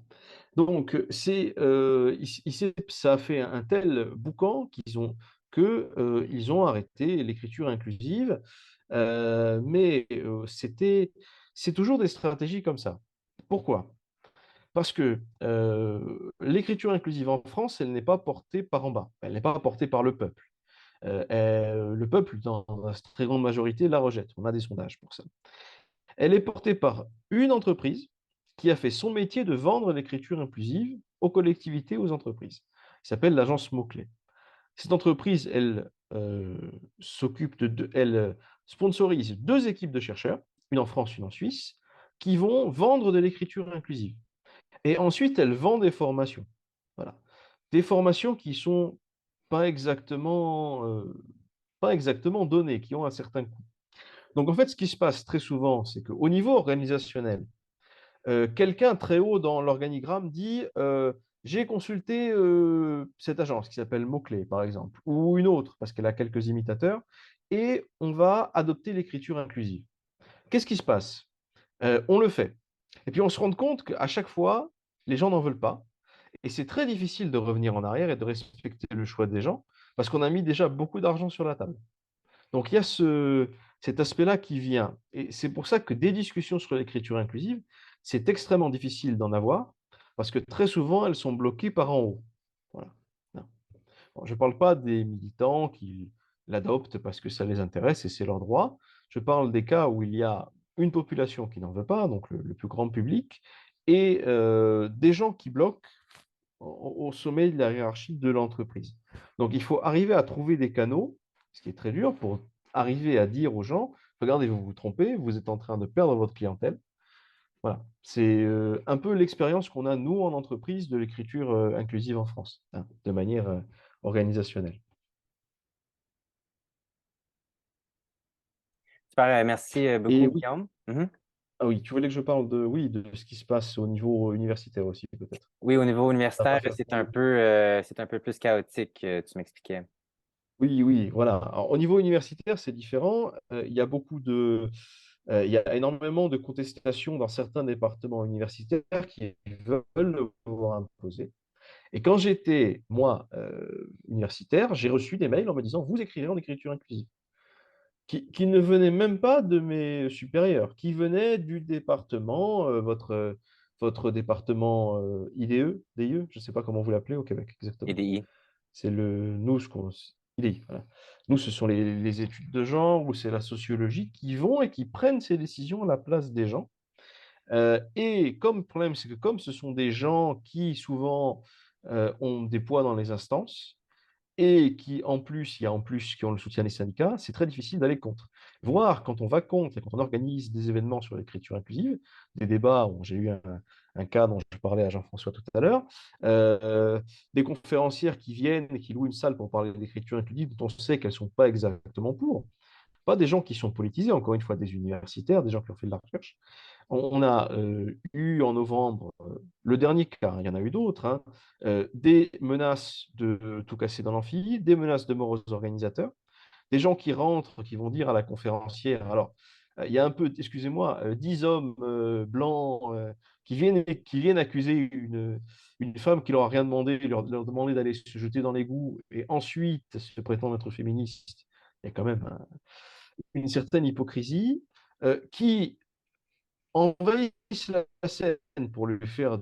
Donc, ça a fait un tel boucan ils ont arrêté l'écriture inclusive. C'est toujours des stratégies comme ça. Pourquoi? Parce que l'écriture inclusive en France, elle n'est pas portée par en bas, elle n'est pas portée par le peuple. Le peuple, dans la très grande majorité, la rejette. On a des sondages pour ça. Elle est portée par une entreprise qui a fait son métier de vendre l'écriture inclusive aux collectivités, aux entreprises. Il s'appelle l'agence Mot-Clé. Cette entreprise, elle sponsorise deux équipes de chercheurs, une en France, une en Suisse, qui vont vendre de l'écriture inclusive. Et ensuite, elle vend des formations. Voilà. Des formations qui sont pas exactement, pas exactement données, qui ont un certain coût. Donc, en fait, ce qui se passe très souvent, c'est qu'au niveau organisationnel, quelqu'un très haut dans l'organigramme dit j'ai consulté cette agence qui s'appelle Mots-clés, par exemple, ou une autre, parce qu'elle a quelques imitateurs, et on va adopter l'écriture inclusive. Qu'est-ce qui se passe? On le fait. Et puis on se rend compte qu'à chaque fois, les gens n'en veulent pas. Et c'est très difficile de revenir en arrière et de respecter le choix des gens, parce qu'on a mis déjà beaucoup d'argent sur la table. Donc il y a cet aspect-là qui vient. Et c'est pour ça que des discussions sur l'écriture inclusive, c'est extrêmement difficile d'en avoir, parce que très souvent, elles sont bloquées par en haut. Voilà. Non. Bon, je ne parle pas des militants qui l'adoptent parce que ça les intéresse et c'est leur droit. Je parle des cas où il y a une population qui n'en veut pas, donc le plus grand public, et des gens qui bloquent au sommet de la hiérarchie de l'entreprise. Donc, il faut arriver à trouver des canaux, ce qui est très dur, pour arriver à dire aux gens, regardez, vous vous trompez, vous êtes en train de perdre votre clientèle. Voilà. C'est un peu l'expérience qu'on a, nous, en entreprise, de l'écriture inclusive en France, hein, de manière organisationnelle. Super, merci Et beaucoup, oui, Guillaume. Mhm. ah oui, tu voulais que je parle de, oui, de ce qui se passe au niveau universitaire aussi, peut-être. Oui, au niveau Ça va universitaire, faire c'est un peu plus chaotique, tu m'expliquais. Oui, oui, voilà. Alors, au niveau universitaire, c'est différent. Il y a il y a énormément de contestations dans certains départements universitaires qui veulent le pouvoir imposer. Et quand j'étais, moi, universitaire, j'ai reçu des mails en me disant, vous écrivez en écriture inclusive, qui ne venaient même pas de mes supérieurs, qui venaient du département, votre département IDE, DIE, je ne sais pas comment vous l'appelez au Québec exactement. EDI. C'est nous, IDI, voilà. Nous, ce sont les études de genre ou c'est la sociologie qui vont et qui prennent ces décisions à la place des gens. Et comme problème, c'est que comme ce sont des gens qui souvent ont des poids dans les instances, et qui, en plus, il y a en plus qui ont le soutien des syndicats, c'est très difficile d'aller contre. Voire quand on va contre et quand on organise des événements sur l'écriture inclusive, des débats, j'ai eu un cas dont je parlais à Jean-François tout à l'heure, des conférencières qui viennent et qui louent une salle pour parler d'écriture inclusive dont on sait qu'elles ne sont pas exactement pour, pas des gens qui sont politisés, encore une fois, des universitaires, des gens qui ont fait de la recherche. On a eu en novembre, le dernier cas, il y en a eu d'autres, hein, des menaces de tout casser dans l'amphi, des menaces de mort aux organisateurs, des gens qui rentrent, qui vont dire à la conférencière, alors, il y a un peu, excusez-moi, 10 hommes blancs qui viennent accuser une femme qui leur a rien demandé, leur demander d'aller se jeter dans l'égout, et ensuite se prétendre être féministe. Il y a quand même une certaine hypocrisie qui envahissent la scène pour lui faire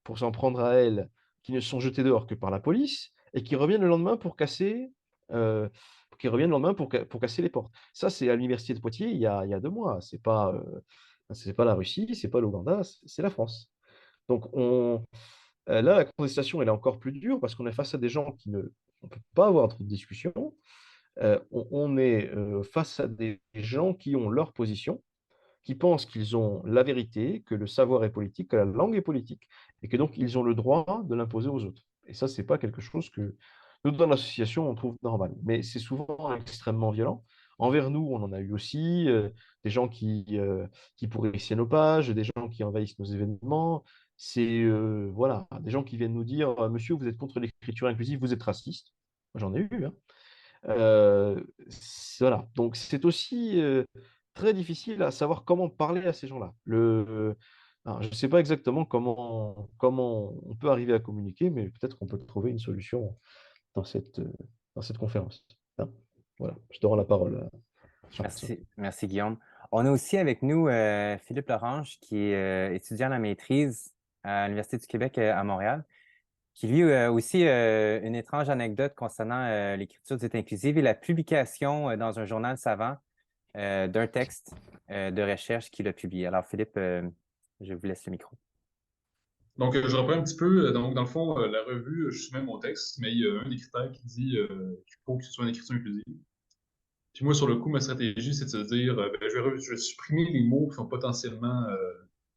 pour s'en prendre à elle, qui ne sont jetés dehors que par la police, et qui reviennent le lendemain euh, pour casser les portes. Ça, c'est à l'université de Poitiers il y a 2 mois. C'est pas la Russie, c'est pas l'Ouganda, c'est la France. Donc là, la contestation, elle est encore plus dure parce qu'on est face à des gens on peut pas avoir trop de discussion. On est face à des gens qui ont leur position, qui pensent qu'ils ont la vérité, que le savoir est politique, que la langue est politique, et que donc ils ont le droit de l'imposer aux autres. Et ça, c'est pas quelque chose que nous, dans l'association, on trouve normal. Mais c'est souvent extrêmement violent. Envers nous, on en a eu aussi des gens qui pourrissaient nos pages, des gens qui envahissent nos événements. C'est voilà, des gens qui viennent nous dire, Monsieur, vous êtes contre l'écriture inclusive, vous êtes raciste. Moi, j'en ai eu, hein. Voilà. Donc, c'est aussi très difficile à savoir comment parler à ces gens-là. Alors, je ne sais pas exactement comment on peut arriver à communiquer, mais peut-être qu'on peut trouver une solution dans dans cette conférence. Hein. Voilà. Je te rends la parole, Jean-François. Merci, Guillaume. On a aussi avec nous Philippe Lorange, qui est étudiant à la maîtrise à l'Université du Québec à Montréal, qui vit aussi une étrange anecdote concernant l'écriture dite inclusive et la publication dans un journal savant d'un texte de recherche qu'il a publié. Alors, Philippe, je vous laisse le micro. Donc, je reprends un petit peu. Donc, dans le fond, la revue, je soumets mon texte, mais il y a un des critères qui dit qu'il faut que ce soit une écriture inclusive. Puis moi, sur le coup, ma stratégie, c'est de se dire, ben, je vais supprimer les mots qui sont potentiellement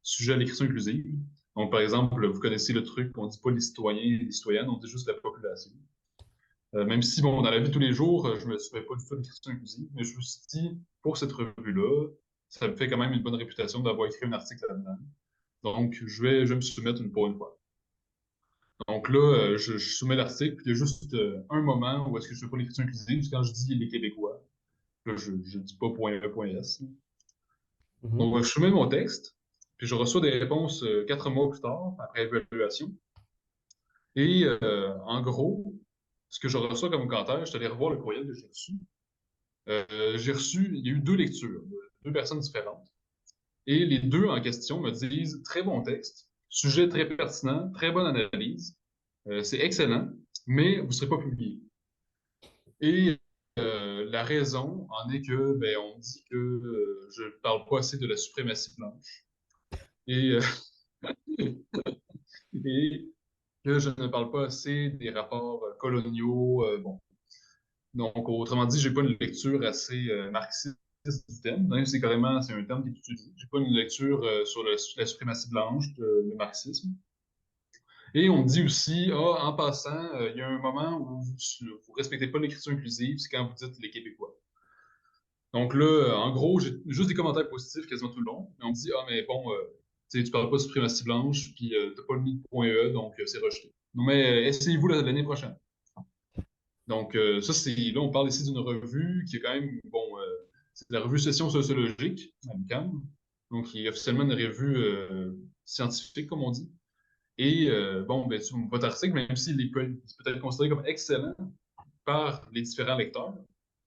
sujets à l'écriture inclusive. Donc, par exemple, vous connaissez le truc, on dit pas les citoyens et les citoyennes, on dit juste la population. Même si, bon, dans la vie de tous les jours, je me fais pas du tout d'écriture inclusive, mais je me suis dit, pour cette revue-là, ça me fait quand même une bonne réputation d'avoir écrit un article là-dedans. Donc, je vais me soumettre pour une fois. Donc là, je soumets l'article, puis il y a juste un moment où est-ce que je fais pas l'écriture inclusive, c'est quand je dis les Québécois. Là, je ne dis pas .e, .s. Mhm. Donc, je soumets mon texte, puis je reçois des réponses 4 mois plus tard, après évaluation. Et en gros, ce que je reçois comme commentaire, je suis allé revoir le courriel que j'ai reçu. Il y a eu 2 lectures, 2 personnes différentes. Et les 2 en question me disent très bon texte, sujet très pertinent, très bonne analyse, c'est excellent, mais vous ne serez pas publié. Et la raison en est que, ben, on me dit que je ne parle pas assez de la suprématie blanche et, et que je ne parle pas assez des rapports coloniaux. Bon. Donc, autrement dit, j'ai pas une lecture assez marxiste du thème, même si c'est un terme qui est utilisé. J'ai pas une lecture sur la suprématie blanche, le marxisme. Et on me dit aussi, en passant, il y a un moment où vous respectez pas l'écriture inclusive, c'est quand vous dites les Québécois. Donc là, en gros, j'ai juste des commentaires positifs quasiment tout le long. Mais on me dit, mais bon, tu parles pas de suprématie blanche, puis t'as pas mis de point E, donc c'est rejeté. Non, mais essayez-vous l'année prochaine. Donc, ça, là, on parle ici d'une revue qui est quand même, bon, c'est la revue Session sociologique, à l'UQAM, donc qui est officiellement une revue scientifique, comme on dit. Et, bon, ben, votre article, même s'il est peut-être considéré comme excellent par les différents lecteurs,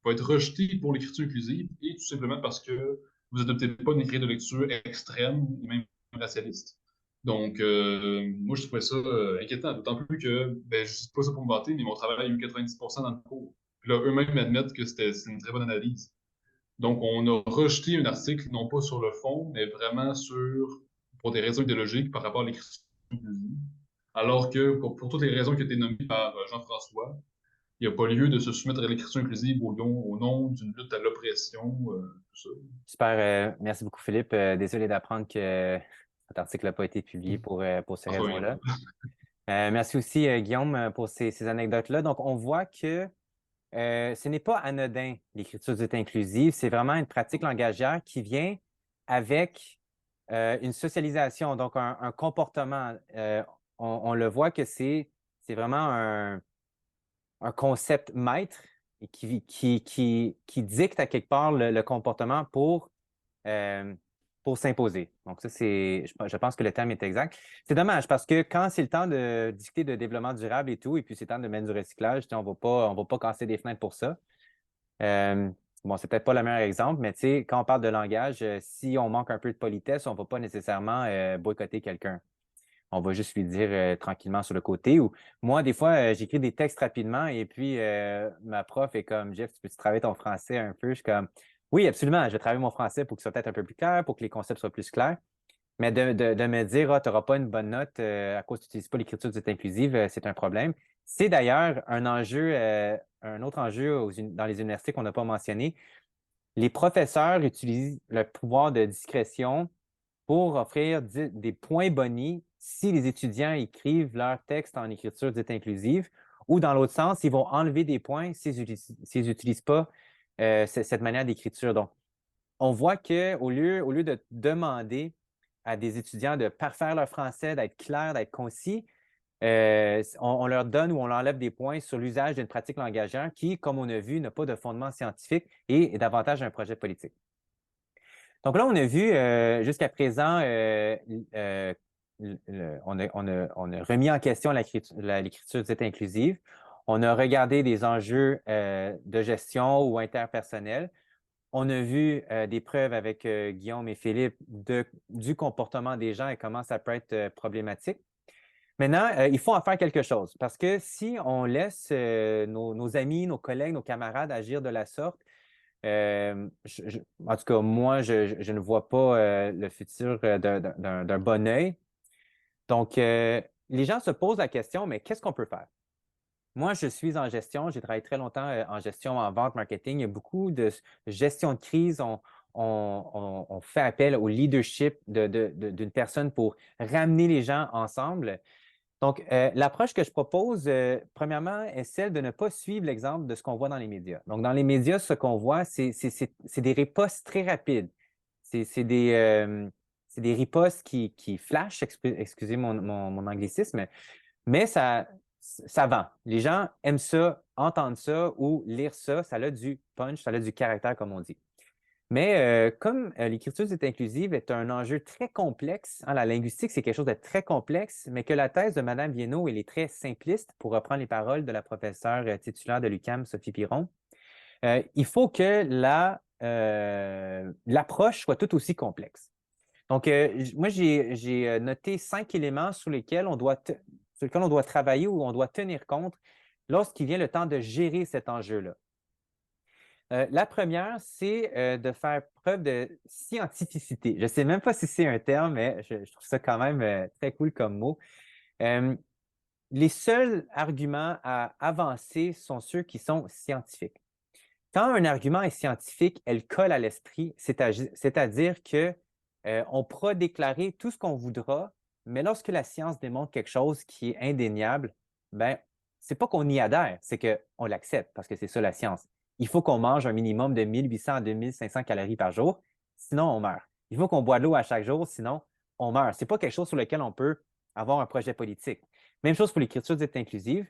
va être rejeté pour l'écriture inclusive, et tout simplement parce que vous n'adoptez pas une grille de lecture extrême et même racialiste. Donc, moi, je trouvais ça inquiétant, d'autant plus que, ben, je ne dis pas ça pour me vanter, mais mon travail a eu 90% dans le cours. Puis là, eux-mêmes admettent que c'est une très bonne analyse. Donc, on a rejeté un article, non pas sur le fond, mais vraiment pour des raisons idéologiques par rapport à l'écriture inclusive. Alors que, pour toutes les raisons qui ont été nommées par Jean-François, il n'y a pas lieu de se soumettre à l'écriture inclusive au nom d'une lutte à l'oppression, tout ça. Super. Merci beaucoup, Philippe. Désolé d'apprendre que cet article n'a pas été publié pour ces En soi, raisons-là. Merci aussi, Guillaume, pour ces anecdotes-là. Donc, on voit que ce n'est pas anodin, l'écriture dite inclusive. C'est vraiment une pratique langagière qui vient avec une socialisation, donc un comportement. On le voit que c'est vraiment un concept maître et qui dicte à quelque part le comportement euh, pour s'imposer. Donc, ça, je pense que le terme est exact. C'est dommage parce que quand c'est le temps de discuter de développement durable et tout, et puis c'est le temps de mettre du recyclage, on ne va pas casser des fenêtres pour ça. Bon, c'est peut-être pas le meilleur exemple, mais tu sais, quand on parle de langage, si on manque un peu de politesse, on ne va pas nécessairement boycotter quelqu'un. On va juste lui dire tranquillement sur le côté. Ou moi, des fois, j'écris des textes rapidement et puis ma prof est comme Jeff, tu peux travailler ton français un peu? Je suis comme oui, absolument, je vais travailler mon français pour que ce soit peut-être un peu plus clair, pour que les concepts soient plus clairs. Mais de me dire, tu n'auras pas une bonne note à cause que tu n'utilises pas l'écriture dite inclusive, c'est un problème. C'est d'ailleurs un enjeu, un autre enjeu dans les universités qu'on n'a pas mentionné. Les professeurs utilisent le pouvoir de discrétion pour offrir des points bonus si les étudiants écrivent leur texte en écriture dite inclusive, ou dans l'autre sens, ils vont enlever des points s'ils n'utilisent pas cette manière d'écriture. Donc, on voit qu'au lieu de demander à des étudiants de parfaire leur français, d'être clair, d'être concis, on leur donne ou on leur enlève des points sur l'usage d'une pratique langagière qui, comme on a vu, n'a pas de fondement scientifique et est davantage un projet politique. Donc là, on a vu jusqu'à présent, on a remis en question l'écriture dite inclusive. On a regardé des enjeux de gestion ou interpersonnels. On a vu des preuves avec Guillaume et Philippe du comportement des gens et comment ça peut être problématique. Maintenant, il faut en faire quelque chose parce que si on laisse nos amis, nos collègues, nos camarades agir de la sorte, en tout cas, moi, je ne vois pas le futur d'un bon œil. Donc, les gens se posent la question, mais qu'est-ce qu'on peut faire? Moi, je suis en gestion. J'ai travaillé très longtemps en gestion, en vente, marketing. Il y a beaucoup de gestion de crise. On fait appel au leadership d'une personne pour ramener les gens ensemble. Donc, l'approche que je propose, premièrement, est celle de ne pas suivre l'exemple de ce qu'on voit dans les médias. Donc, dans les médias, ce qu'on voit, c'est des ripostes très rapides. C'est des ripostes qui flashent, excusez mon anglicisme, Mais ça vend. Les gens aiment ça, entendre ça ou lire ça. Ça a du punch, ça a du caractère, comme on dit. Mais comme l'écriture dite inclusive est un enjeu très complexe, hein, la linguistique, c'est quelque chose de très complexe, mais que la thèse de Mme Viennot, elle est très simpliste, pour reprendre les paroles de la professeure titulaire de l'UQAM, Sophie Piron, il faut que l'approche soit tout aussi complexe. Donc, moi, j'ai noté 5 éléments sur lesquels on doit travailler ou on doit tenir compte lorsqu'il vient le temps de gérer cet enjeu-là. La première, c'est de faire preuve de scientificité. Je ne sais même pas si c'est un terme, mais je trouve ça quand même très cool comme mot. Les seuls arguments à avancer sont ceux qui sont scientifiques. Quand un argument est scientifique, elle colle à l'esprit, c'est-à-dire que on pourra déclarer tout ce qu'on voudra, mais lorsque la science démontre quelque chose qui est indéniable, ben, c'est pas qu'on y adhère, c'est qu'on l'accepte parce que c'est ça la science. Il faut qu'on mange un minimum de 1800 à 2500 calories par jour, sinon on meurt. Il faut qu'on boive de l'eau à chaque jour, sinon on meurt. C'est pas quelque chose sur lequel on peut avoir un projet politique. Même chose pour l'écriture dite inclusive.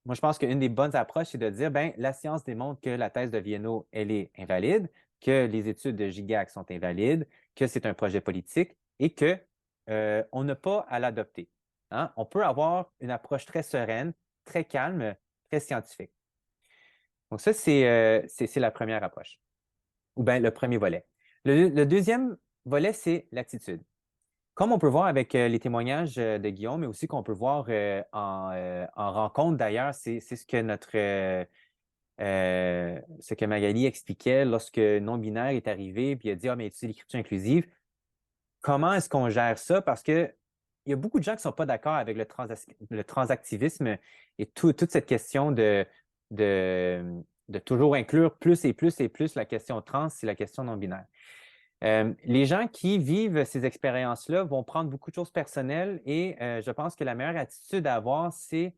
Moi, je pense qu'une des bonnes approches, c'est de dire, ben, la science démontre que la thèse de Viennot, elle est invalide, que les études de Gigac sont invalides, que c'est un projet politique et qu'on n'a pas à l'adopter. Hein? On peut avoir une approche très sereine, très calme, très scientifique. Donc, ça, c'est la première approche, ou bien le premier volet. Le deuxième volet, c'est l'attitude. Comme on peut voir avec les témoignages de Guillaume, mais aussi qu'on peut voir en rencontre d'ailleurs, c'est ce que ce que Magali expliquait lorsque non-binaire est arrivé, puis il a dit, ah, mais tu sais, l'écriture inclusive, comment est-ce qu'on gère ça? Parce qu'il y a beaucoup de gens qui ne sont pas d'accord avec le transactivisme et toute cette question de toujours inclure plus et plus et plus la question trans, c'est la question non-binaire. Les gens qui vivent ces expériences-là vont prendre beaucoup de choses personnelles et je pense que la meilleure attitude à avoir, c'est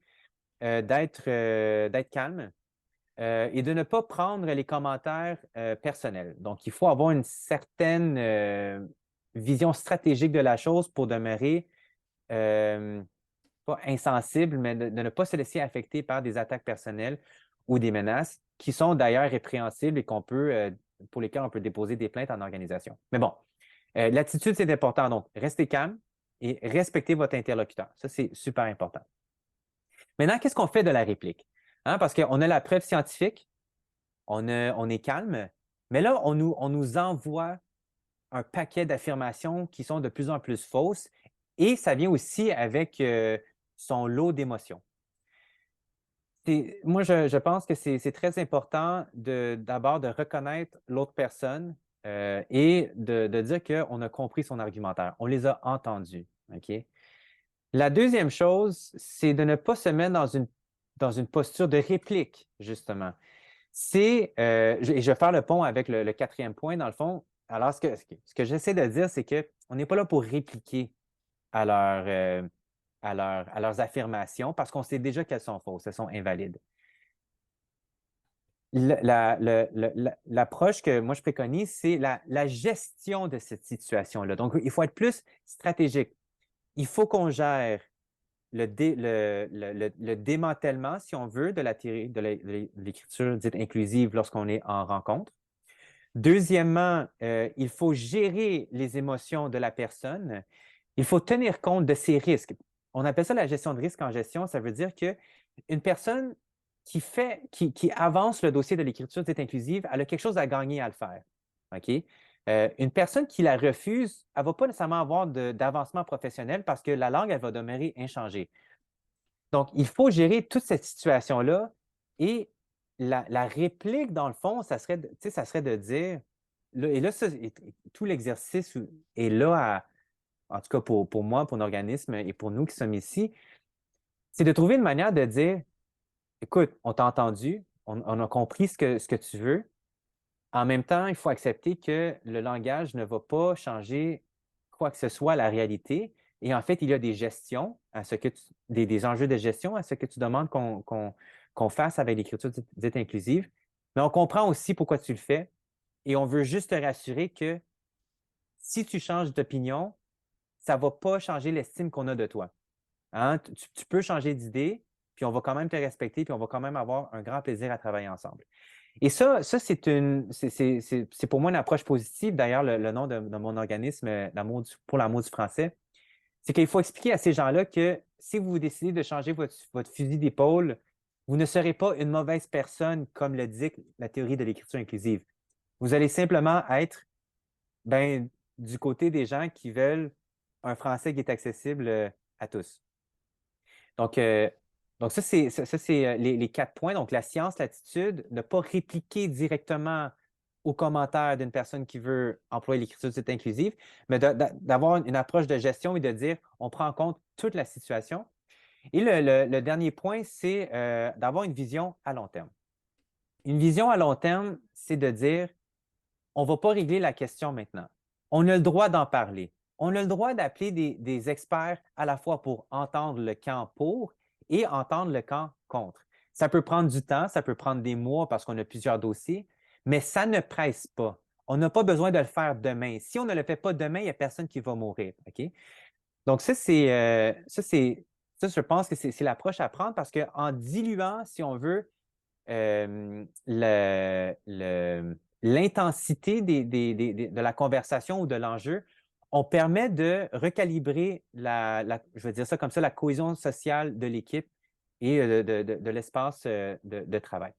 d'être calme et de ne pas prendre les commentaires personnels. Donc, il faut avoir une certaine vision stratégique de la chose pour demeurer pas insensible, mais de ne pas se laisser affecter par des attaques personnelles ou des menaces qui sont d'ailleurs répréhensibles et pour lesquelles on peut déposer des plaintes en organisation. Mais bon, l'attitude, c'est important. Donc, restez calme et respectez votre interlocuteur. Ça, c'est super important. Maintenant, qu'est-ce qu'on fait de la réplique? Hein, parce qu'on a la preuve scientifique, on est calme, mais là, on nous envoie un paquet d'affirmations qui sont de plus en plus fausses et ça vient aussi avec son lot d'émotions. Moi, je pense que c'est très important d'abord de reconnaître l'autre personne et de dire qu'on a compris son argumentaire. On les a entendus. OK? La deuxième chose, c'est de ne pas se mettre dans une posture de réplique, justement. Et je vais faire le pont avec le quatrième point, dans le fond. Alors, ce que j'essaie de dire, c'est qu'on n'est pas là pour répliquer à leurs affirmations parce qu'on sait déjà qu'elles sont fausses, elles sont invalides. L'approche que moi je préconise, c'est la gestion de cette situation-là. Donc, il faut être plus stratégique. Il faut qu'on gère le démantèlement, si on veut, de la théorie de l'écriture dite inclusive lorsqu'on est en rencontre. Deuxièmement, il faut gérer les émotions de la personne. Il faut tenir compte de ses risques. On appelle ça la gestion de risque en gestion. Ça veut dire qu'une personne qui avance le dossier de l'écriture dite inclusive, elle a quelque chose à gagner à le faire. OK? Une personne qui la refuse, elle ne va pas nécessairement avoir d'avancement professionnel parce que la langue, elle va demeurer inchangée. Donc, il faut gérer toute cette situation-là et la réplique, dans le fond, ça serait de dire, tout l'exercice est là, en tout cas pour moi, pour l'organisme et pour nous qui sommes ici, c'est de trouver une manière de dire, écoute, on t'a entendu, on a compris ce que tu veux. En même temps, il faut accepter que le langage ne va pas changer quoi que ce soit à la réalité. Et en fait, il y a des gestions à des enjeux de gestion à ce que tu demandes qu'on fasse avec l'écriture dite inclusive. Mais on comprend aussi pourquoi tu le fais. Et on veut juste te rassurer que si tu changes d'opinion, ça ne va pas changer l'estime qu'on a de toi. Hein? Tu peux changer d'idée, puis on va quand même te respecter, puis on va quand même avoir un grand plaisir à travailler ensemble. Et ça c'est pour moi une approche positive. D'ailleurs, le nom de mon organisme, pour l'amour du français, c'est qu'il faut expliquer à ces gens-là que si vous décidez de changer votre fusil d'épaule, vous ne serez pas une mauvaise personne, comme le dit la théorie de l'écriture inclusive. Vous allez simplement être du côté des gens qui veulent un français qui est accessible à tous. Donc, ça, c'est les 4 points. Donc, la science, l'attitude, ne pas répliquer directement aux commentaires d'une personne qui veut employer l'écriture dite inclusive, mais d'avoir une approche de gestion et de dire on prend en compte toute la situation. Et le dernier point, c'est d'avoir une vision à long terme. Une vision à long terme, c'est de dire on ne va pas régler la question maintenant. On a le droit d'en parler. On a le droit d'appeler des experts à la fois pour entendre le camp pour et entendre le camp contre. Ça peut prendre du temps, ça peut prendre des mois parce qu'on a plusieurs dossiers, mais ça ne presse pas. On n'a pas besoin de le faire demain. Si on ne le fait pas demain, il n'y a personne qui va mourir. OK? Donc, ça, je pense que c'est l'approche à prendre parce qu'en diluant, si on veut, l'intensité de la conversation ou de l'enjeu, on permet de recalibrer je vais dire ça comme ça, la cohésion sociale de l'équipe et de l'espace de travail.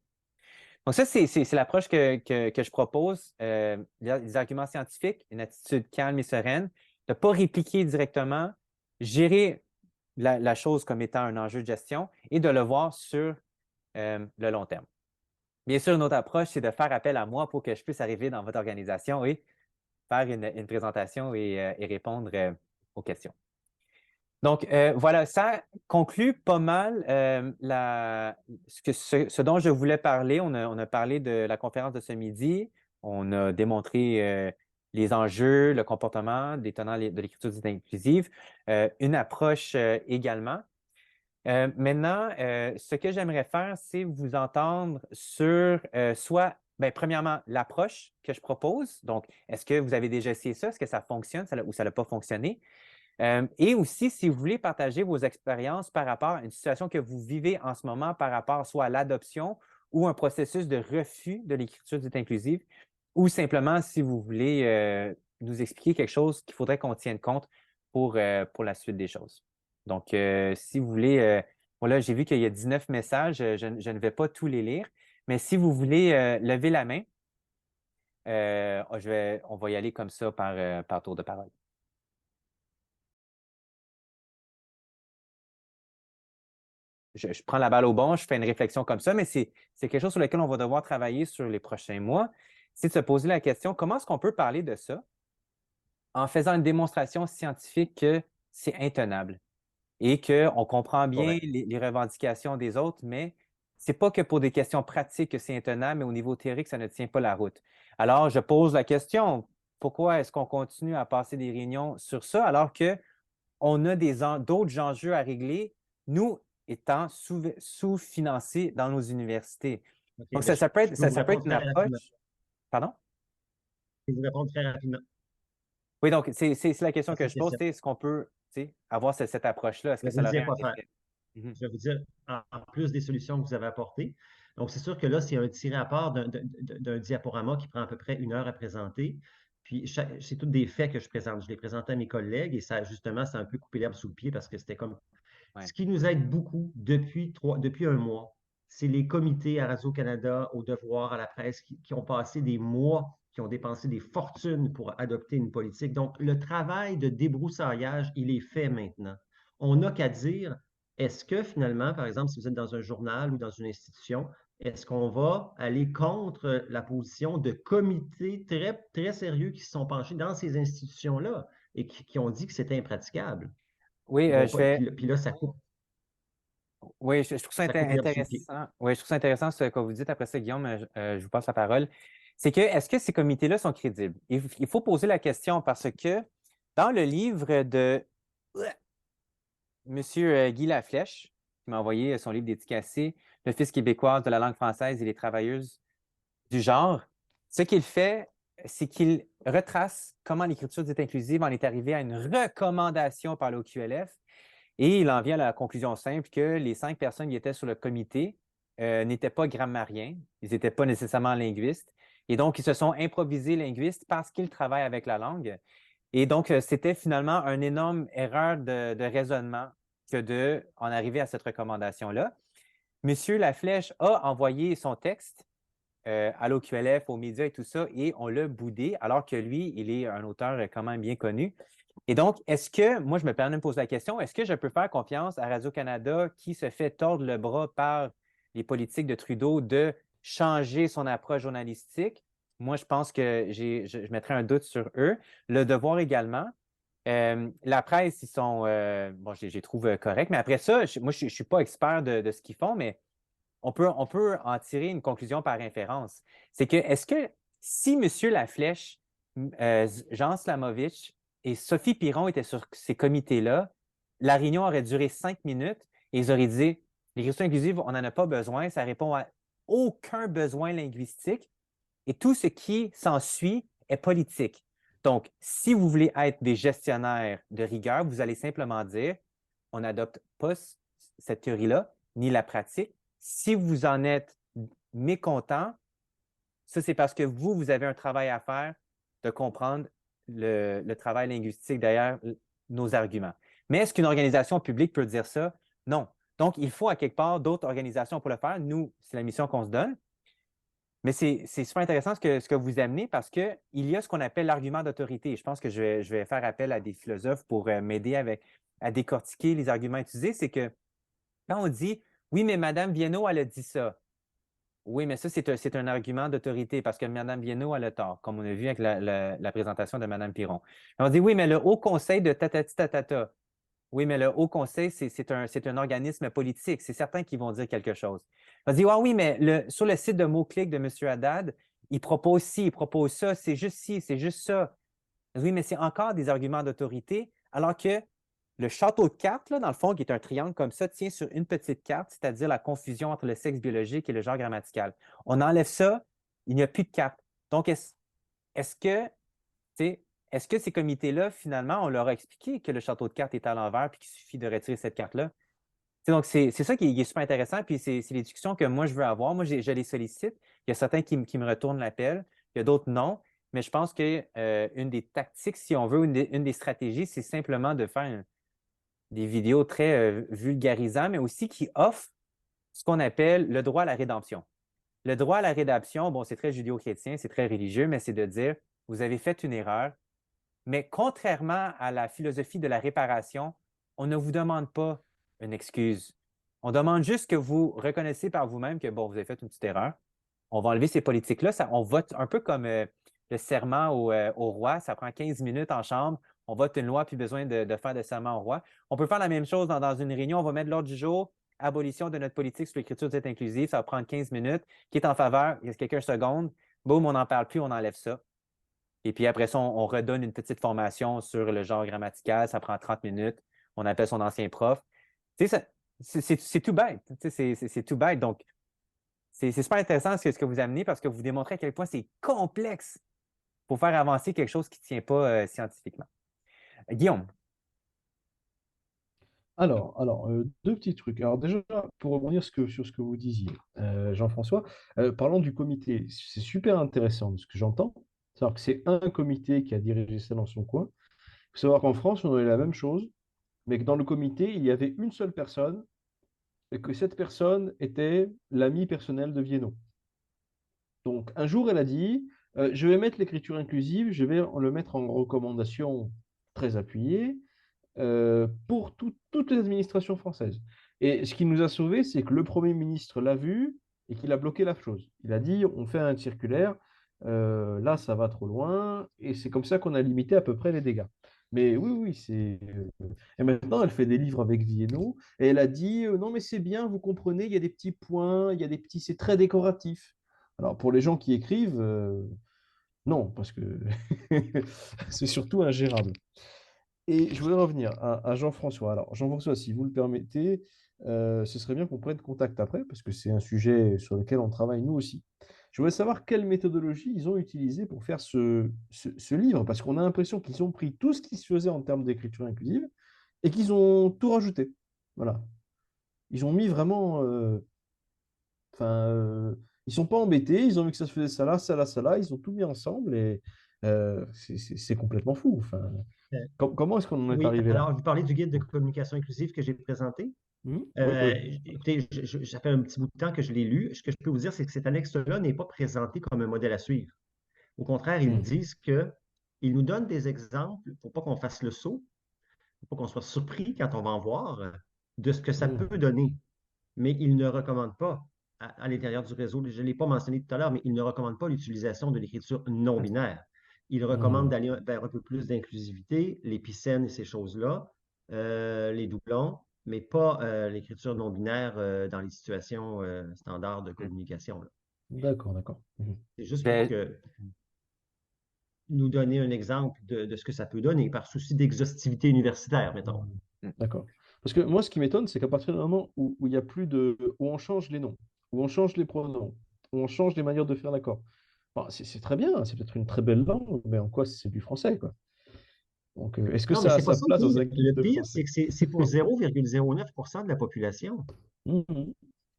Donc, ça, c'est l'approche que je propose. Les arguments scientifiques, une attitude calme et sereine, de ne pas répliquer directement, gérer la chose comme étant un enjeu de gestion et de le voir sur le long terme. Bien sûr, une autre approche, c'est de faire appel à moi pour que je puisse arriver dans votre organisation et faire une présentation et répondre aux questions. Donc, voilà, ça conclut pas mal ce dont je voulais parler. On a parlé de la conférence de ce midi. On a démontré les enjeux, le comportement des tenants de l'écriture dite inclusive, une approche également. Maintenant, ce que j'aimerais faire, c'est vous entendre sur soit, premièrement, l'approche que je propose. Donc, est-ce que vous avez déjà essayé ça? Est-ce que ça fonctionne ou ça n'a pas fonctionné? Et aussi, si vous voulez partager vos expériences par rapport à une situation que vous vivez en ce moment par rapport soit à l'adoption ou un processus de refus de l'écriture dite inclusive, ou simplement si vous voulez nous expliquer quelque chose qu'il faudrait qu'on tienne compte pour la suite des choses. Donc, si vous voulez, voilà, j'ai vu qu'il y a 19 messages, je ne vais pas tous les lire, mais si vous voulez lever la main, on va y aller comme ça par tour de parole. Je prends la balle au bon, je fais une réflexion comme ça, mais c'est quelque chose sur lequel on va devoir travailler sur les prochains mois. C'est de se poser la question, comment est-ce qu'on peut parler de ça en faisant une démonstration scientifique que c'est intenable et qu'on comprend bien les revendications des autres, mais ce n'est pas que pour des questions pratiques que c'est intenable, mais au niveau théorique, ça ne tient pas la route. Alors, je pose la question, pourquoi est-ce qu'on continue à passer des réunions sur ça alors qu'on a d'autres enjeux à régler, nous étant sous-financés dans nos universités? Okay, donc, ça peut être une approche. Pardon? Je vais vous répondre très rapidement. Oui, donc c'est la question que je pose. Est-ce qu'on peut avoir cette approche-là? Est-ce que ça aurait un effet? Je vais vous dire, en plus des solutions que vous avez apportées. Donc, c'est sûr que là, c'est un tiré à part d'un diaporama qui prend à peu près 1 heure à présenter. Puis, c'est tous des faits que je présente. Je les présente à mes collègues et ça, justement, c'est un peu coupé l'herbe sous le pied parce que c'était comme… Ouais. Ce qui nous aide beaucoup depuis 1 mois, c'est les comités à Radio-Canada, au Devoir, à la presse, qui ont passé des mois, qui ont dépensé des fortunes pour adopter une politique. Donc, le travail de débroussaillage, il est fait maintenant. On n'a qu'à dire, est-ce que finalement, par exemple, si vous êtes dans un journal ou dans une institution, est-ce qu'on va aller contre la position de comités très, très sérieux qui se sont penchés dans ces institutions-là et qui ont dit que c'était impraticable? Oui, Puis là, ça coupe. Oui, je trouve ça intéressant. Oui, je trouve ça intéressant ce que vous dites. Après ça, Guillaume, je vous passe la parole. C'est que, est-ce que ces comités-là sont crédibles? Il faut poser la question parce que dans le livre de M. Guy Laflèche, qui m'a envoyé son livre dédicacé, L'Office québécoise de la langue française et les travailleuses du genre, ce qu'il fait, c'est qu'il retrace comment l'écriture dite inclusive en est arrivée à une recommandation par l'OQLF. Et il en vient à la conclusion simple que les 5 personnes qui étaient sur le comité n'étaient pas grammariens, ils n'étaient pas nécessairement linguistes. Et donc, ils se sont improvisés linguistes parce qu'ils travaillent avec la langue. Et donc, c'était finalement une énorme erreur de raisonnement que en arriver à cette recommandation-là. Monsieur Laflèche a envoyé son texte à l'OQLF, aux médias et tout ça, et on l'a boudé, alors que lui, il est un auteur quand même bien connu. Et donc, moi, je me permets de me poser la question, est-ce que je peux faire confiance à Radio-Canada qui se fait tordre le bras par les politiques de Trudeau de changer son approche journalistique? Moi, je pense que je mettrais un doute sur eux. Le Devoir également. La presse, ils sont, bon, je les trouve corrects, mais après ça, moi, je ne suis pas expert de ce qu'ils font, mais on peut en tirer une conclusion par inférence. C'est que, est-ce que si M. Laflèche, Jean Slamovitch et Sophie Piron étaient sur ces comités-là, la réunion aurait duré 5 minutes et ils auraient dit l'écriture inclusive, on n'en a pas besoin, ça répond à aucun besoin linguistique et tout ce qui s'ensuit est politique. Donc, si vous voulez être des gestionnaires de rigueur, vous allez simplement dire on n'adopte pas cette théorie-là, ni la pratique. Si vous en êtes mécontent, ça, c'est parce que vous avez un travail à faire de comprendre le travail linguistique derrière nos arguments. Mais est-ce qu'une organisation publique peut dire ça? Non. Donc, il faut à quelque part d'autres organisations pour le faire. Nous, c'est la mission qu'on se donne. Mais c'est super intéressant ce que vous amenez parce qu'il y a ce qu'on appelle l'argument d'autorité. Je pense que je vais faire appel à des philosophes pour m'aider à décortiquer les arguments utilisés. C'est que quand on dit oui, mais Mme Viennot, elle a dit ça. Oui, mais ça, c'est un argument d'autorité parce que Mme Viennot, elle a tort, comme on a vu avec la présentation de Mme Piron. On dit oui, mais le Haut Conseil de tatati tatata. Oui, mais le Haut Conseil, c'est un organisme politique. C'est certains qui vont dire quelque chose. On dit, ah oui, mais sur le site de mots-clics de M. Haddad, il propose ci, il propose ça, c'est juste ci, c'est juste ça. Oui, mais c'est encore des arguments d'autorité, alors que le château de cartes, là, dans le fond, qui est un triangle comme ça, tient sur une petite carte, c'est-à-dire la confusion entre le sexe biologique et le genre grammatical. On enlève ça, il n'y a plus de carte. Donc, est-ce que, tu sais, est-ce que ces comités-là, finalement, on leur a expliqué que le château de cartes est à l'envers et qu'il suffit de retirer cette carte-là? Donc, c'est ça qui est super intéressant, puis c'est les discussions que moi, je veux avoir. Moi, je les sollicite. Il y a certains qui me retournent l'appel, il y a d'autres non. Mais je pense qu'une des tactiques, si on veut, une des stratégies, c'est simplement de faire des vidéos très vulgarisantes, mais aussi qui offrent ce qu'on appelle le droit à la rédemption. Le droit à la rédemption, bon, c'est très judéo-chrétien, c'est très religieux, mais c'est de dire, vous avez fait une erreur, mais contrairement à la philosophie de la réparation, on ne vous demande pas une excuse. On demande juste que vous reconnaissiez par vous-même que, bon, vous avez fait une petite erreur. On va enlever ces politiques-là. On vote un peu comme le serment au roi. Ça prend 15 minutes en chambre. On vote une loi, puis besoin de faire de serment au roi. On peut faire la même chose dans une réunion. On va mettre l'ordre du jour, abolition de notre politique sur l'écriture de cette inclusive. Ça va prendre 15 minutes. Qui est en faveur? Il y a quelqu'un seconde. Boum, on n'en parle plus, on enlève ça. Et puis après ça, on redonne une petite formation sur le genre grammatical. Ça prend 30 minutes. On appelle son ancien prof. Tu sais, c'est tout bête. Tu sais, c'est tout bête. Donc, c'est super intéressant ce que vous amenez parce que vous démontrez à quel point c'est complexe pour faire avancer quelque chose qui ne tient pas scientifiquement. Guillaume. Alors, deux petits trucs. Alors déjà, pour rebondir sur ce que vous disiez, Jean-François, parlons du comité. C'est super intéressant ce que j'entends. C'est-à-dire que c'est un comité qui a dirigé ça dans son coin. Il faut savoir qu'en France, on avait la même chose, mais que dans le comité, il y avait une seule personne et que cette personne était l'ami personnel de Viennot. Donc, un jour, elle a dit, je vais mettre l'écriture inclusive, je vais le mettre en recommandation très appuyée pour toutes les administrations françaises. Et ce qui nous a sauvés, c'est que le Premier ministre l'a vu et qu'il a bloqué la chose. Il a dit, on fait un circulaire, là, ça va trop loin, et c'est comme ça qu'on a limité à peu près les dégâts. Mais oui, oui, c'est... Et maintenant, elle fait des livres avec Viennot, et elle a dit, non, mais c'est bien, vous comprenez, il y a des petits points, il y a des petits... C'est très décoratif. Alors, pour les gens qui écrivent, non, parce que c'est surtout ingérable. Et je voudrais revenir à Jean-François. Alors, Jean-François, si vous le permettez, ce serait bien qu'on prenne contact après, parce que c'est un sujet sur lequel on travaille nous aussi. Je voudrais savoir quelle méthodologie ils ont utilisée pour faire ce livre, parce qu'on a l'impression qu'ils ont pris tout ce qui se faisait en termes d'écriture inclusive, et qu'ils ont tout rajouté. Voilà. Ils ont mis vraiment. Enfin, ils sont pas embêtés, ils ont vu que ça se faisait ça là, ça là, ça là, ils ont tout mis ensemble et c'est complètement fou. Enfin, Euh, comment est-ce qu'on en est oui, arrivé là? alors vous parlez du guide de communication inclusive que j'ai présenté. Oui, oui. Écoutez, ça fait un petit bout de temps que je l'ai lu. Ce que je peux vous dire, c'est que cet annexe-là n'est pas présenté comme un modèle à suivre. Au contraire, ils Hmm. disent que ils nous donnent des exemples pour pas qu'on fasse le saut, pour pas qu'on soit surpris quand on va en voir de ce que ça Hmm. peut donner. Mais ils ne recommandent pas à l'intérieur du réseau, je ne l'ai pas mentionné tout à l'heure, mais ils ne recommandent pas l'utilisation de l'écriture non binaire. Ils recommandent Hmm. d'aller vers un peu plus d'inclusivité, l'épicène et ces choses-là, les doublons, mais pas l'écriture non binaire dans les situations standards de communication, là. D'accord, d'accord. C'est juste pour Je- que nous donner un exemple de ce que ça peut donner, par souci d'exhaustivité universitaire, mettons. D'accord. Parce que moi, ce qui m'étonne, c'est qu'à partir du moment où il y a plus de, où on change les noms, où on change les pronoms, où on change les manières de faire l'accord, bon, c'est très bien, c'est peut-être une très belle langue, mais en quoi c'est du français, quoi. Donc, est-ce que Non, mais ça a c'est pas sa ça le place dans pire. un guide Le de pire, français? c'est que c'est pour 0,09% de la population. Mhm.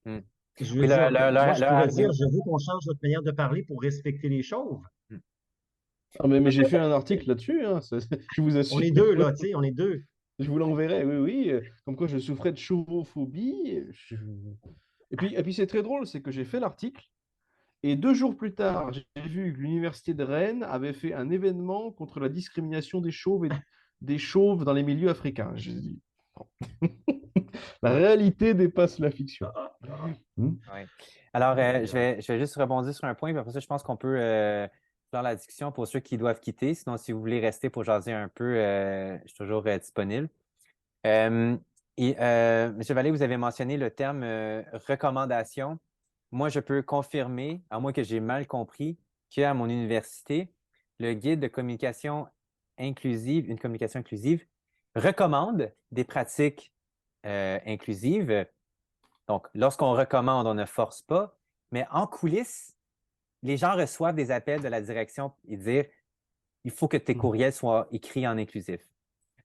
Hmm. Je veux Oui, dire, moi, je leur pourrais dire, argument. je veux qu'on change notre manière de parler pour respecter les choses. Hmm. Ah, mais j'ai fait un article là-dessus, hein, je vous On assure. est deux, là, tu sais, on est deux. Je vous l'enverrai, oui, oui. Comme quoi je souffrais de chauvophobie. Et puis c'est très drôle, c'est que j'ai fait l'article. Et 2 jours plus tard, j'ai vu que l'université de Rennes avait fait un événement contre la discrimination des chauves et des chauves dans les milieux africains. J'ai dit, bon. La réalité dépasse la fiction. Hmm. Ouais. Alors, Aïe, aïe. je vais juste rebondir sur un point, puis après ça, je pense qu'on peut faire la discussion pour ceux qui doivent quitter. Sinon, si vous voulez rester pour jaser un peu, je suis toujours disponible. Euh, M. Vallée, vous avez mentionné le terme recommandation. Moi, je peux confirmer, à moins que j'ai mal compris, qu'à mon université, le guide de communication inclusive, une communication inclusive, recommande des pratiques inclusives. Donc, lorsqu'on recommande, on ne force pas, mais en coulisses, les gens reçoivent des appels de la direction et dire il faut que tes Hmm. courriels soient écrits en inclusif.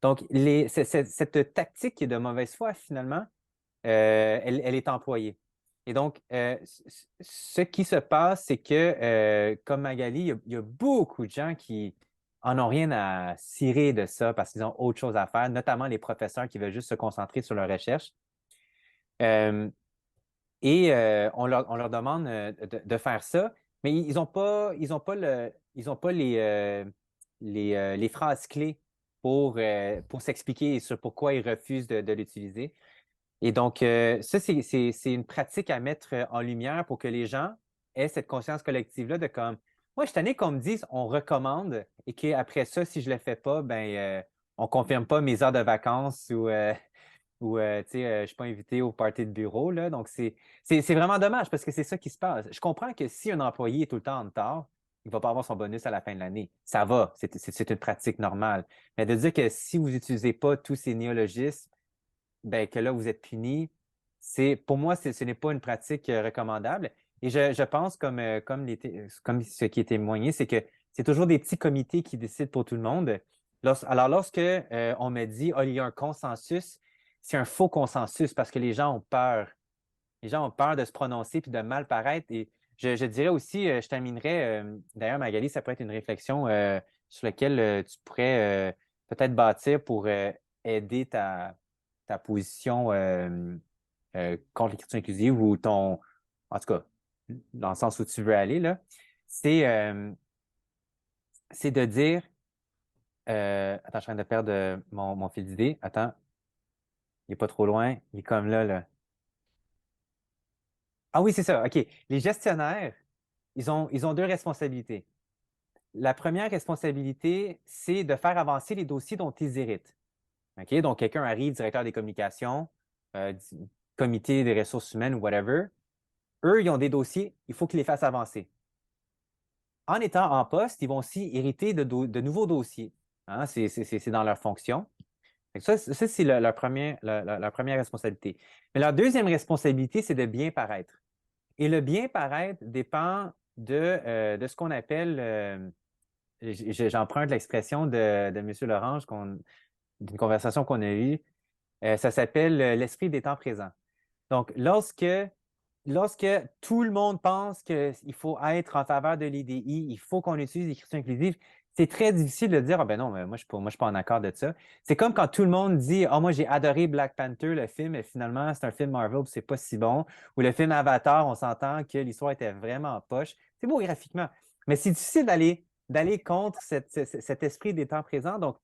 Donc, cette tactique qui est de mauvaise foi, finalement, elle est employée. Et donc, ce qui se passe, c'est que, comme Magali, il y a beaucoup de gens qui en ont rien à cirer de ça parce qu'ils ont autre chose à faire, notamment les professeurs qui veulent juste se concentrer sur leur recherche. Euh, et on leur demande de faire ça, mais ils ont pas les phrases clés pour s'expliquer sur pourquoi ils refusent de l'utiliser. Et donc, ça, c'est une pratique à mettre en lumière pour que les gens aient cette conscience collective-là de comme, moi, je suis tanné qu'on me dise on recommande et qu'après ça, si je ne le fais pas, ben, on ne confirme pas mes heures de vacances ou tu sais, je ne suis pas invité au party de bureau, là. Donc, c'est vraiment dommage parce que c'est ça qui se passe. Je comprends que si un employé est tout le temps en retard, il ne va pas avoir son bonus à la fin de l'année. Ça va, c'est une pratique normale. Mais de dire que si vous n'utilisez pas tous ces néologismes, ben, que là, vous êtes puni, pour moi, ce n'est pas une pratique recommandable. Et je pense, comme ce qui est témoigné, c'est que c'est toujours des petits comités qui décident pour tout le monde. Alors, lorsque on me dit, oh, il y a un consensus, c'est un faux consensus parce que les gens ont peur. Les gens ont peur de se prononcer puis de mal paraître. Et je dirais aussi, je terminerais, d'ailleurs, Magali, ça pourrait être une réflexion sur laquelle tu pourrais peut-être bâtir pour aider ta position contre l'écriture inclusive ou en tout cas, dans le sens où tu veux aller, là, c'est c'est de dire, attends, je suis en train de perdre mon fil d'idée. Attends, il n'est pas trop loin, il est comme là, là. Ah oui, c'est ça, OK. Les gestionnaires, ils ont deux responsabilités. La première responsabilité, c'est de faire avancer les dossiers dont ils héritent. OK? Donc, quelqu'un arrive, directeur des communications, comité des ressources humaines ou whatever. Eux, ils ont des dossiers, il faut qu'ils les fassent avancer. En étant en poste, ils vont aussi hériter de nouveaux dossiers. Hein? C'est dans leur fonction. Ça, c'est leur première responsabilité. Mais leur deuxième responsabilité, c'est de bien paraître. Et le bien paraître dépend de ce qu'on appelle, j'emprunte l'expression de M. Lorange, d'une conversation qu'on a eue. Ça s'appelle l'esprit des temps présents. Donc, lorsque tout le monde pense qu'il faut être en faveur de l'IDI, il faut qu'on utilise l'écriture inclusive, c'est très difficile de dire, ah ben non, mais moi, je suis pas en accord de ça. C'est comme quand tout le monde dit, ah, moi, j'ai adoré Black Panther, le film, et finalement, c'est un film Marvel, puis c'est pas si bon. Ou le film Avatar, on s'entend que l'histoire était vraiment poche. C'est beau graphiquement. Mais c'est difficile d'aller contre cet esprit des temps présents. Donc,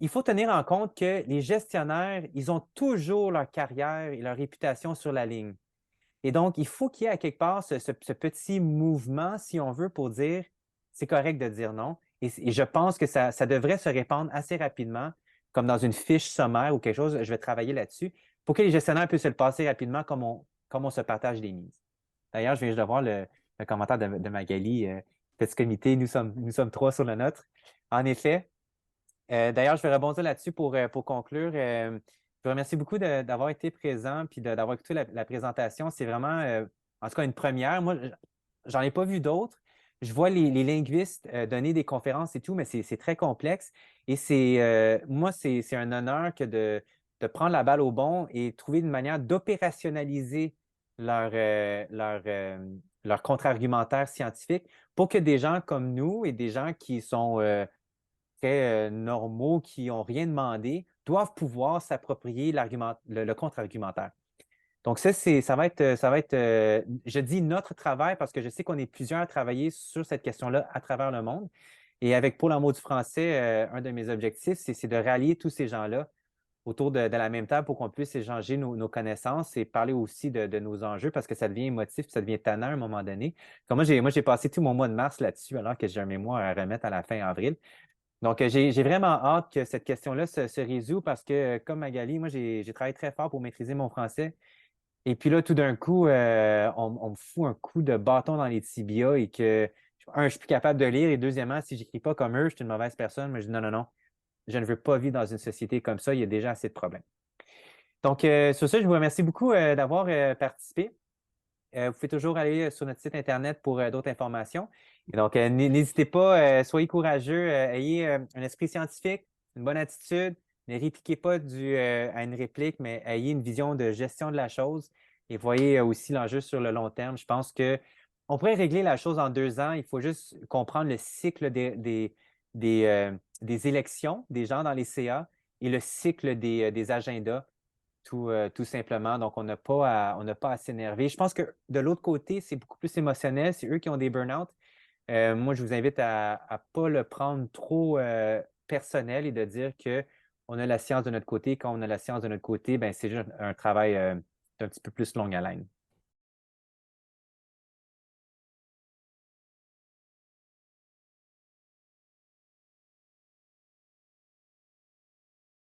il faut tenir en compte que les gestionnaires, ils ont toujours leur carrière et leur réputation sur la ligne. Et donc, il faut qu'il y ait à quelque part ce petit mouvement, si on veut, pour dire c'est correct de dire non. Et je pense que ça devrait se répandre assez rapidement, comme dans une fiche sommaire ou quelque chose. Je vais travailler là-dessus pour que les gestionnaires puissent se le passer rapidement comme on se partage les mises. D'ailleurs, je viens de voir le commentaire de Magali. Petit comité, nous sommes 3 sur le nôtre. En effet, d'ailleurs, je vais rebondir là-dessus pour conclure. Je vous remercie beaucoup d'avoir été présent puis d'avoir écouté la présentation. C'est vraiment, en tout cas, une première. Moi, j'en ai pas vu d'autres. Je vois les linguistes donner des conférences et tout, mais c'est très complexe. Et moi, c'est un honneur que de prendre la balle au bon et trouver une manière d'opérationnaliser leur contre-argumentaire scientifique pour que des gens comme nous et des gens qui sont très normaux, qui n'ont rien demandé, doivent pouvoir s'approprier le contre-argumentaire. Donc, ça va être, je dis notre travail parce que je sais qu'on est plusieurs à travailler sur cette question-là à travers le monde. Et avec Pôle en mots du français, un de mes objectifs, c'est de rallier tous ces gens-là autour de la même table pour qu'on puisse échanger nos connaissances et parler aussi de nos enjeux parce que ça devient émotif, ça devient tannant à un moment donné. Comme moi, j'ai passé tout mon mois de mars là-dessus alors que j'ai un mémoire à remettre à la fin avril. Donc, j'ai vraiment hâte que cette question-là se résout parce que, comme Magali, moi, j'ai travaillé très fort pour maîtriser mon français. Et puis là, tout d'un coup, on me fout un coup de bâton dans les tibias et que, un, je suis plus capable de lire et deuxièmement, si j'écris pas comme eux, je suis une mauvaise personne. Mais je dis non, non, non, je ne veux pas vivre dans une société comme ça. Il y a déjà assez de problèmes. Donc, sur ça, je vous remercie beaucoup d'avoir participé. Vous pouvez toujours aller sur notre site Internet pour d'autres informations. Et donc, n'hésitez pas, soyez courageux, ayez un esprit scientifique, une bonne attitude. Ne répliquez pas à une réplique, mais ayez une vision de gestion de la chose et voyez aussi l'enjeu sur le long terme. Je pense qu'on pourrait régler la chose en 2 ans. Il faut juste comprendre le cycle des élections des gens dans les CA et le cycle des agendas tout simplement. Donc, on n'a pas à s'énerver. Je pense que de l'autre côté, c'est beaucoup plus émotionnel. C'est eux qui ont des burn-out. Moi, je vous invite à ne pas le prendre trop personnel et de dire qu'on a la science de notre côté. Quand on a la science de notre côté, ben, c'est juste un travail d'un petit peu plus longue haleine.